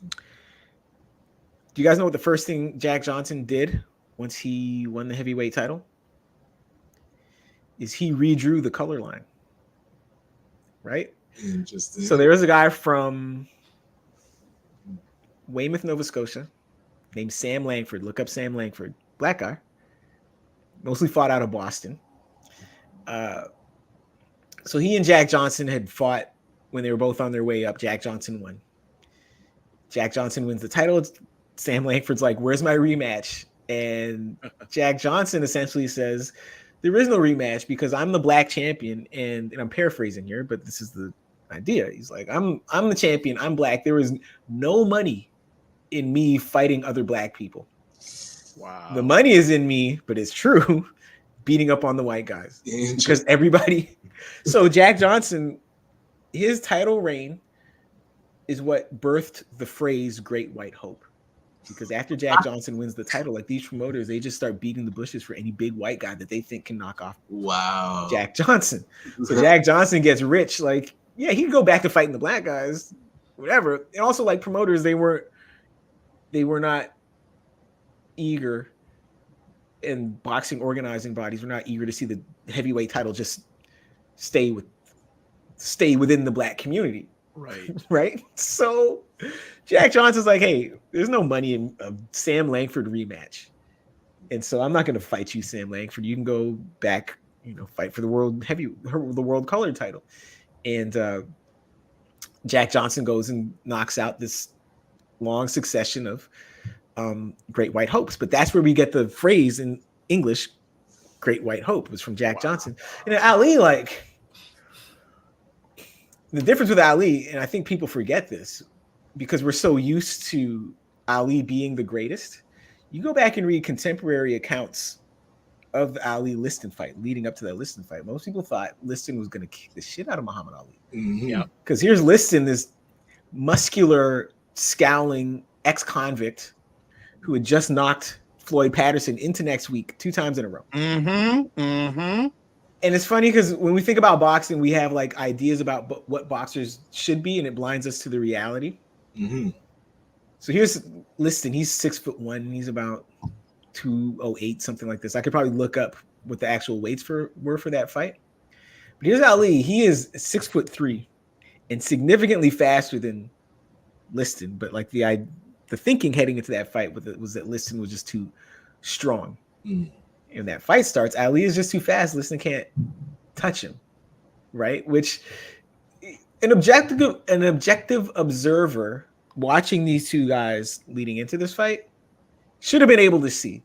Do you guys know what the first thing Jack Johnson did once he won the heavyweight title? Is he redrew the color line. Right? Interesting. So there was a guy from Weymouth, Nova Scotia, named Sam Langford. Look up Sam Langford. Black guy. Mostly fought out of Boston. So he and Jack Johnson had fought when they were both on their way up. Jack Johnson won. Jack Johnson wins the title. Sam Langford's like, where's my rematch? And Jack Johnson essentially says, there is no rematch because I'm the black champion. And I'm paraphrasing here, but this is the idea. He's like, I'm the champion. I'm black. There is no money in me fighting other black people. Wow. The money is in me, but it's true, beating up on the white guys. Because everybody. So Jack Johnson, his title reign is what birthed the phrase Great White Hope. Because after Jack Johnson wins the title, like these promoters, they just start beating the bushes for any big white guy that they think can knock off Jack Johnson. So Jack Johnson gets rich. Like, yeah, he can go back to fighting the black guys, whatever. And also, like promoters, they were not eager, and boxing organizing bodies were not eager to see the heavyweight title just stay within the black community. Right. So Jack Johnson's like, hey, there's no money in a Sam Langford rematch. And so I'm not going to fight you, Sam Langford. You can go back, fight for the world color title. And Jack Johnson goes and knocks out this long succession of Great White Hopes. But that's where we get the phrase in English, Great White Hope, was from Jack Johnson. And Ali, like, the difference with Ali, and I think people forget this because we're so used to Ali being the greatest. You go back and read contemporary accounts of the Ali Liston fight leading up to that Liston fight. Most people thought Liston was going to kick the shit out of Muhammad Ali. Mm-hmm. Yeah. Because here's Liston, this muscular, scowling ex-convict who had just knocked Floyd Patterson into next week 2 times in a row. Mm-hmm. Mm-hmm. And it's funny because when we think about boxing, we have like ideas about what boxers should be, and it blinds us to the reality. Mm-hmm. So here's Liston. He's 6'1". He's about 208, something like this. I could probably look up what the actual weights were for that fight. But here's Ali. He is 6'3" and significantly faster than Liston. But like the thinking heading into that fight was that Liston was just too strong. Mm. And that fight starts, Ali is just too fast. Liston can't touch him, right? Which an objective observer watching these two guys leading into this fight should have been able to see.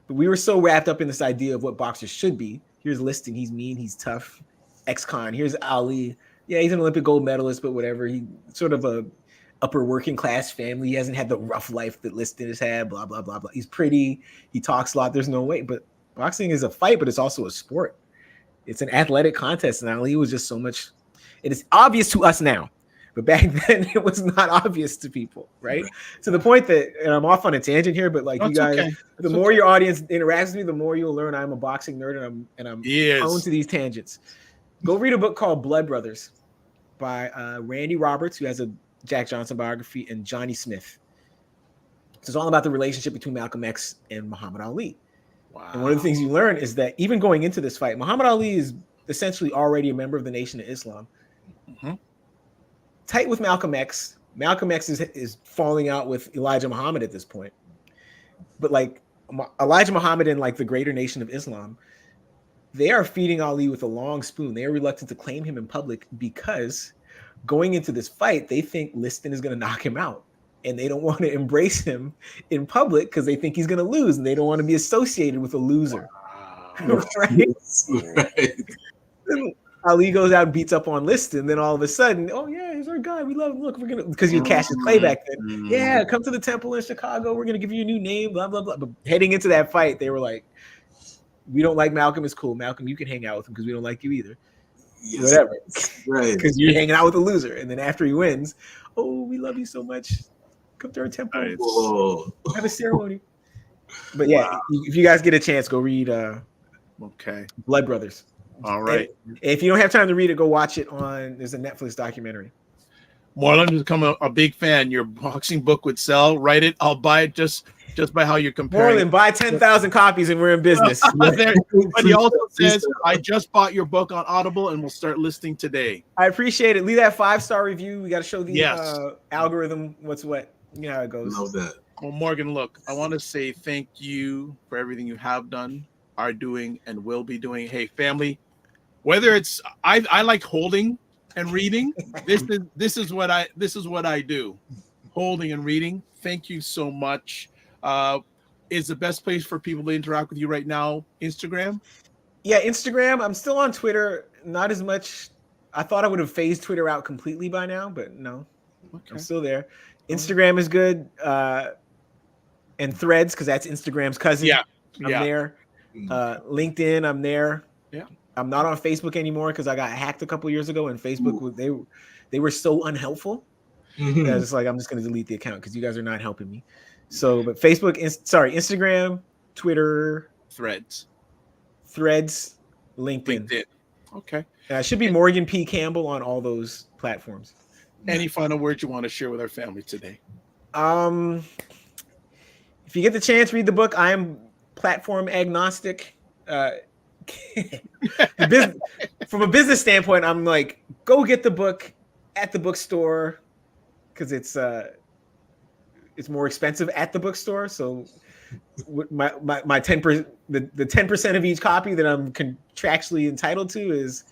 But we were so wrapped up in this idea of what boxers should be. Here's Liston. He's mean. He's tough. Ex-con. Here's Ali. Yeah, he's an Olympic gold medalist, but whatever. He's sort of a upper working class family. He hasn't had the rough life that Liston has had, blah, blah, blah, blah. He's pretty. He talks a lot. There's no way. But boxing is a fight, but it's also a sport. It's an athletic contest. And Ali was just so much. It is obvious to us now. But back then, it was not obvious to people, right? To the point that, and I'm off on a tangent here, but like you guys, the more your audience interacts with me, the more you'll learn I'm a boxing nerd and I'm prone to these tangents. Go read a book called Blood Brothers by Randy Roberts, who has a Jack Johnson biography, and Johnny Smith. So it's all about the relationship between Malcolm X and Muhammad Ali. Wow. And one of the things you learn is that even going into this fight, Muhammad Ali is essentially already a member of the Nation of Islam. Mm-hmm. Tight with Malcolm X. Malcolm X is falling out with Elijah Muhammad at this point. But like Elijah Muhammad and like the greater Nation of Islam, they are feeding Ali with a long spoon. They are reluctant to claim him in public because going into this fight, they think Liston is going to knock him out. And they don't want to embrace him in public because they think he's going to lose. And they don't want to be associated with a loser. Wow. Right? Ali goes out and beats up on Liston. Then all of a sudden, oh yeah, he's our guy. We love him. Look, we're gonna, because you Cassius Clay back then. Yeah, come to the temple in Chicago. We're gonna give you a new name. Blah blah blah. But heading into that fight, they were like, "We don't like Malcolm. It's cool, Malcolm. You can hang out with him because we don't like you either. Yes, whatever, right? Because you're hanging out with a loser." And then after he wins, oh, we love you so much. Come to our temple. Nice. Have a ceremony. But yeah, if you guys get a chance, go read. Blood Brothers. All right. And if you don't have time to read it, go watch it on. There's a Netflix documentary. Marlon has become a big fan. Your boxing book would sell. Write it. I'll buy it just by how you're comparing. Marlon, buy 10,000 copies and we're in business. But he also says, I just bought your book on Audible and we'll start listing today. I appreciate it. Leave that 5-star review. We got to show the algorithm what's what. You know how it goes. Love that. Well, Morgan, look, I want to say thank you for everything you have done, are doing, and will be doing. Hey, family. Whether it's I like holding and reading. This is what I do. Holding and reading. Thank you so much. Is the best place for people to interact with you right now Instagram? Yeah, Instagram. I'm still on Twitter. Not as much. I thought I would have phased Twitter out completely by now, but no. Okay. I'm still there. Instagram is good. And Threads, because that's Instagram's cousin. Yeah. I'm there. LinkedIn, I'm there. Yeah. I'm not on Facebook anymore because I got hacked a couple years ago, and Facebook they were so unhelpful. Mm-hmm. I was just like, I'm just going to delete the account because you guys are not helping me. So, but Facebook, Instagram, Twitter, Threads, LinkedIn. Okay. It should be Morgan P. Campbell on all those platforms. Any final words you want to share with our family today? If you get the chance, read the book. I am platform agnostic. From a business standpoint, I'm like, go get the book at the bookstore because it's more expensive at the bookstore. So my 10%, the 10% of each copy that I'm contractually entitled to is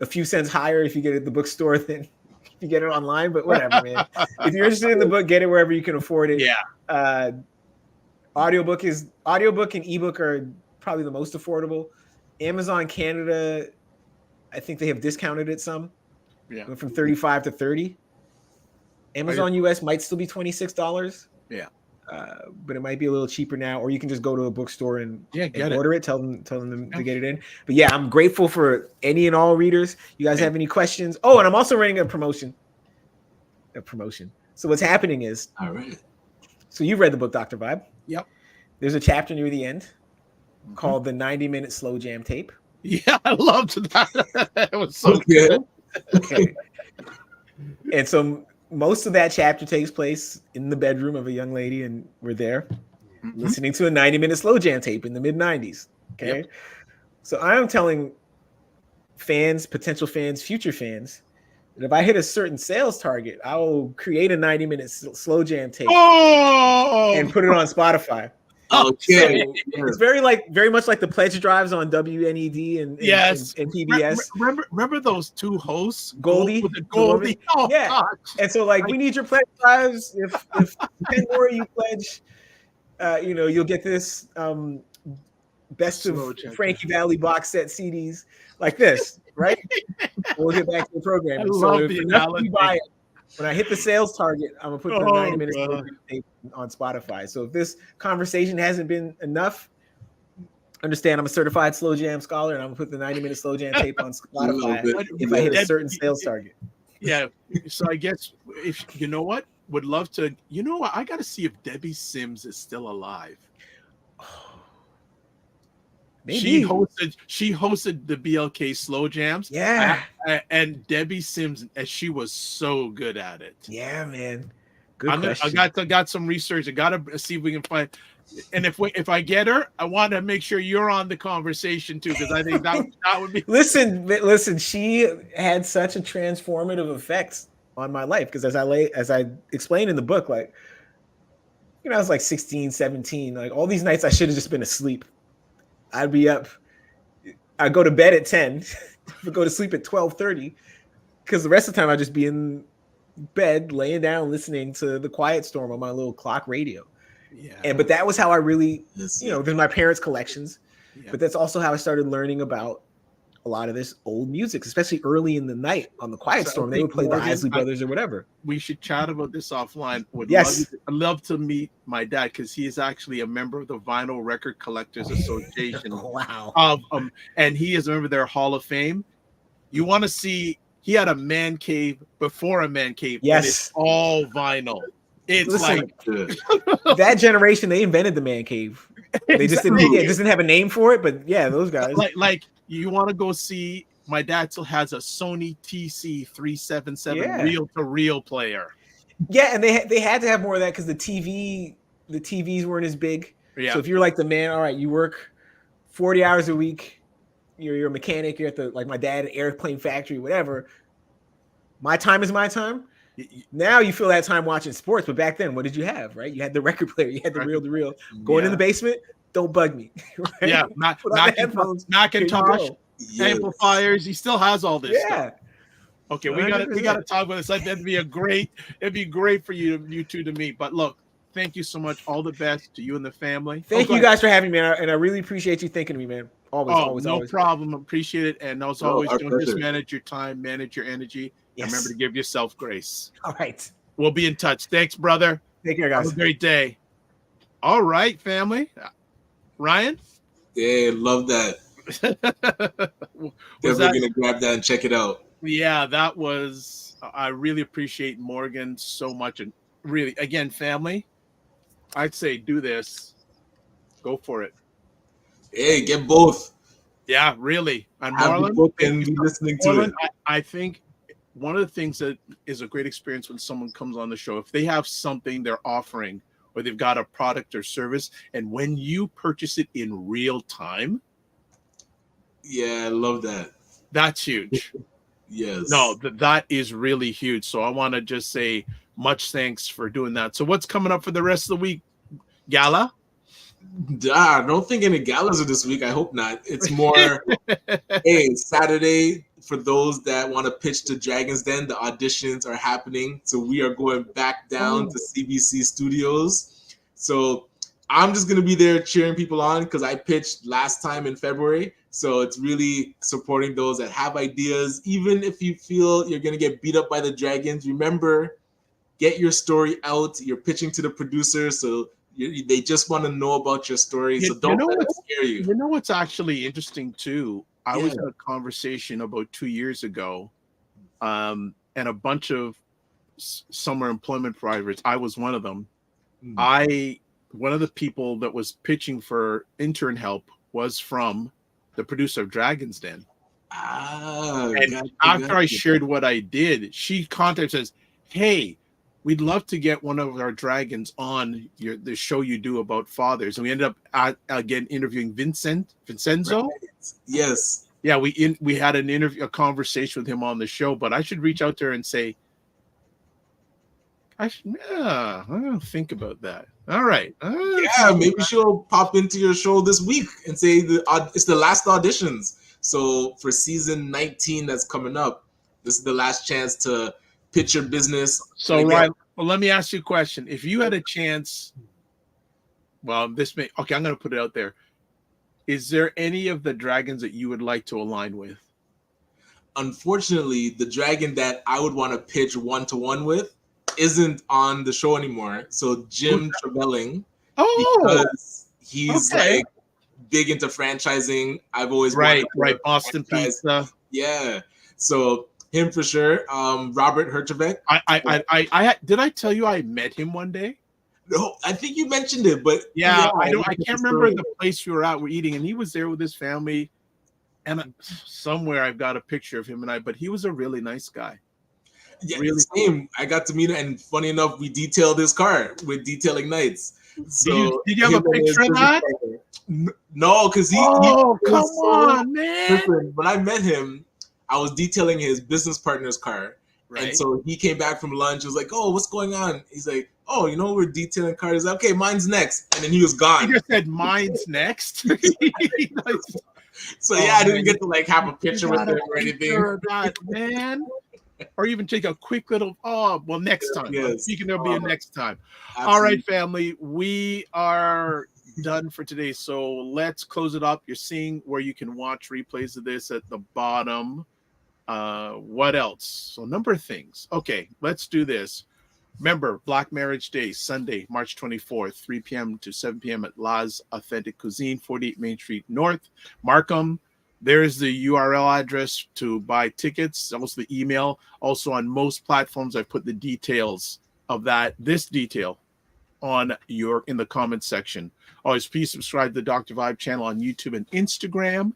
a few cents higher if you get it at the bookstore than if you get it online. But whatever, man. If you're interested in the book, get it wherever you can afford it. Yeah. Audiobook and ebook are probably the most affordable. Amazon Canada, I think they have discounted it some. Yeah. Went from 35 to 30. Amazon US might still be $26. Yeah. But it might be a little cheaper now, or you can just go to a bookstore and order it. Tell them to get it in. But yeah, I'm grateful for any and all readers. You guys have any questions? Oh, and I'm also running a promotion. So what's happening is, all right. So you've read the book, Dr. Vibe. Yep. There's a chapter near the end called the 90-minute slow jam tape. Yeah, I loved that. It was so good. Okay. And so most of that chapter takes place in the bedroom of a young lady, and we're there listening to a 90-minute slow jam tape in the mid-90s. Okay. Yep. So I am telling fans, potential fans, future fans, that if I hit a certain sales target, I will create a 90-minute slow jam tape and put it on Spotify. Okay. So it's very much like the pledge drives on WNED and PBS. Remember those two hosts, Goldie. Oh, yeah. Gosh. And so we need your pledge drives. If 10 more you pledge, you'll get this best of Frankie Valli box set CDs like this, right? We'll get back to the program. I love the analogy. When I hit the sales target, I'm gonna put the Oh, 90-minute slow God. jam tape on Spotify. So if this conversation hasn't been enough, understand I'm a certified slow jam scholar, and I'm gonna put the 90-minute slow jam tape on Spotify Love it. if I hit a Deb- certain sales target. Yeah. So I guess if you know what, would love to. You know what? I got to see if Debbie Sims is still alive. Maybe. She hosted the BLK Slow Jams. Yeah. And Debbie Sims, and she was so good at it. Yeah, man. Good question. I got some research. I got to see if we can find. And if I get her, I want to make sure you're on the conversation too, because I think that would be. Listen. She had such a transformative effect on my life because as I explained in the book, like, I was like 16, 17, like all these nights I should have just been asleep. I'd be up. I'd go to bed at 10, but go to sleep at 12:30, because the rest of the time I'd just be in bed, laying down, listening to the Quiet Storm on my little clock radio. Yeah. But that was how I really, Yes, there's my parents' collections, Yeah. but that's also how I started learning about a lot of this old music, especially early in the night on the Quiet So I Storm. They would think play the Morgan, Isley Brothers or whatever. We should chat about this offline. Yes. I'd love to meet my dad because he is actually a member of the Vinyl Record Collectors Association. Wow. And he is a member of their Hall of Fame. You want to see? He had a man cave before a man cave. Yes. And it's all vinyl. It's Listen, like that generation, they invented the man cave. They just didn't have a name for it, but yeah, those guys. like you want to go see? My dad still has a Sony TC377 reel-to-reel player. Yeah, and they had to have more of that because the TVs weren't as big. Yeah. So if you're like the man, all right, you work 40 hours a week, you're a mechanic, you're at the, like my dad, airplane factory, whatever. My time is my time. Now you feel that time watching sports, but back then, what did you have, right? You had the record player, you had the reel-to-reel. Going in the basement, don't bug me. Right? Yeah, Macintosh, amplifiers. He still has all this stuff. Okay, we got to talk about this. It'd be great for you two to meet. But look, thank you so much. All the best to you and the family. Thank you guys for having me, and I really appreciate you thinking of me, man. Always. No problem. Appreciate it. And as always, don't pleasure. just manage your time, manage your energy. Yes. And remember to give yourself grace. All right. We'll be in touch. Thanks, brother. Take care, guys. Have a great day. All right, family. Ryan? Yeah, love that. We're gonna grab that and check it out. Yeah, that was. I really appreciate Morgan so much, and really, again, family. I'd say do this. Go for it. Hey, get both. Yeah, really. And Have the Marlon, book and be listening to Marlon, it. I think one of the things that is a great experience when someone comes on the show, if they have something they're offering or they've got a product or service, and when you purchase it in real time, Yeah, I love that. that's huge. Yes. No, that is really huge. So I want to just say much thanks for doing that. So what's coming up for the rest of the week? Gala? I don't think any galas are this week. I hope not. It's more, hey, Saturday, for those that want to pitch to Dragon's Den, the auditions are happening. So we are going back down to CBC Studios. So I'm just going to be there cheering people on because I pitched last time in February. So it's really supporting those that have ideas. Even if you feel you're going to get beat up by the Dragons, remember, get your story out. You're pitching to the producer. So they just want to know about your story. So don't let it scare you. You know what's actually interesting too? I was in a conversation about 2 years ago, and a bunch of summer employment providers. I was one of them. One of the people that was pitching for intern help was from the producer of Dragon's Den. And after I shared what I did, she contacted says, "Hey, we'd love to get one of our dragons on the show you do about fathers." And we ended up again interviewing Vincenzo. Right. Yes. Yeah, we had a conversation with him on the show. But I should reach out to her and say, I don't think about that. All right. Yeah, maybe she'll pop into your show this week and say it's the last auditions. So for season 19 that's coming up, this is the last chance to pitch your business. So, Ryan, well, let me ask you a question. If you had a chance, I'm going to put it out there. Is there any of the dragons that you would like to align with? unfortunately, the dragon that I would want to pitch 1-to-1 with isn't on the show anymore. So Jim Trevelling, because he's like big into franchising. I've always wanted to Boston franchise. Pizza. Yeah. So him for sure. Robert Herjavec. I did I tell you I met him one day? No, I think you mentioned it, but I can't remember the place we were at. We're eating, and he was there with his family. And somewhere I've got a picture of him but he was a really nice guy. Yeah, really same. I got to meet him, and funny enough, we detailed his car with Detailing Nights. So did you have a picture of that? No, because come on, man. Listen, when I met him, I was detailing his business partner's car. Right. And so he came back from lunch. He was like, "Oh, what's going on?" He's like, "Oh, we're detailing cars." Like, okay, mine's next. And then he was gone. He just said, "Mine's next." So I didn't get to like have a picture with him or anything. Man. Or even take a quick little, next time. Yes. Speaking, there'll be a next time. Absolutely. All right, family, we are done for today. So let's close it up. You're seeing where you can watch replays of this at the bottom. What else? So number of things. Okay, let's do this. Remember, Black Marriage Day, Sunday, March 24th, 3 p.m. to 7 p.m. at La's Authentic Cuisine, 48 Main Street North, Markham. There's the URL address to buy tickets. Also the email. Also on most platforms, I put the details of this detail in the comment section. Always please subscribe to the Dr. Vibe channel on YouTube and Instagram.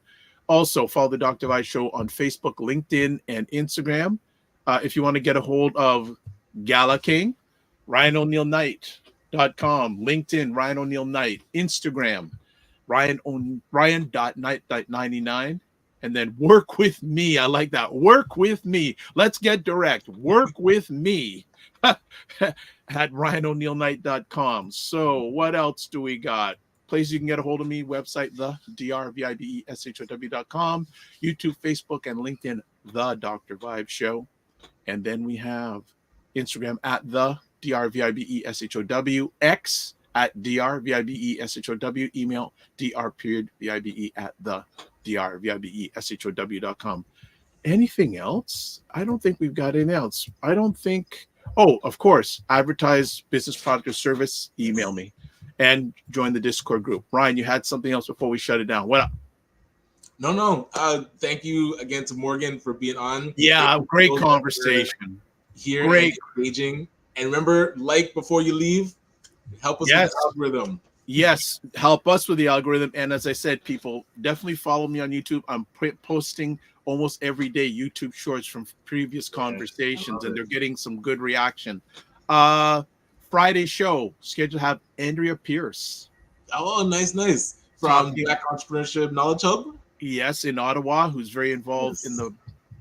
Also follow the Dr. Vibe Show on Facebook, LinkedIn, and Instagram. If you want to get a hold of Gala King, RyanO'NeillKnight.com, LinkedIn, Ryan O'Neill Knight, Instagram, Ryan.Knight.99, and then work with me. I like that. Work with me. Let's get direct. Work with me at RyanO'NeillKnight.com. So what else do we got? Places you can get a hold of me, website, the drvibeshow.com, YouTube, Facebook, and LinkedIn, The Dr. Vibe Show. And then we have Instagram at the drvibeshow, X at drvibeshow, email dr.vibe at the drvibeshow.com. Anything else? I don't think we've got anything else. I don't think. Oh, of course, advertise, business, product, or service, email me and join the Discord group. Ryan, you had something else before we shut it down. What up? No. Thank you again to Morgan for being on. Yeah, great conversation. Here, great, engaging. And remember, before you leave, help us with the algorithm. Yes, help us with the algorithm. And as I said, people, definitely follow me on YouTube. I'm posting almost every day YouTube shorts from previous conversations, and they're getting some good reaction. Friday show scheduled to have Andrea Pierce. Oh, nice. From Black Entrepreneurship Knowledge Hub? Yes, in Ottawa, who's very involved in the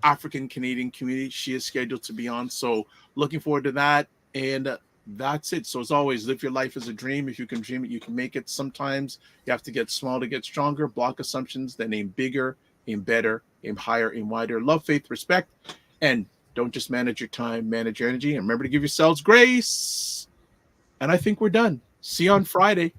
African Canadian community. She is scheduled to be on. So looking forward to that. And that's it. So as always, live your life as a dream. If you can dream it, you can make it. Sometimes you have to get small to get stronger. Block assumptions, then aim bigger, aim better, aim higher, aim wider. Love, faith, respect. And don't just manage your time, manage your energy. And remember to give yourselves grace. And I think we're done. See you on Friday.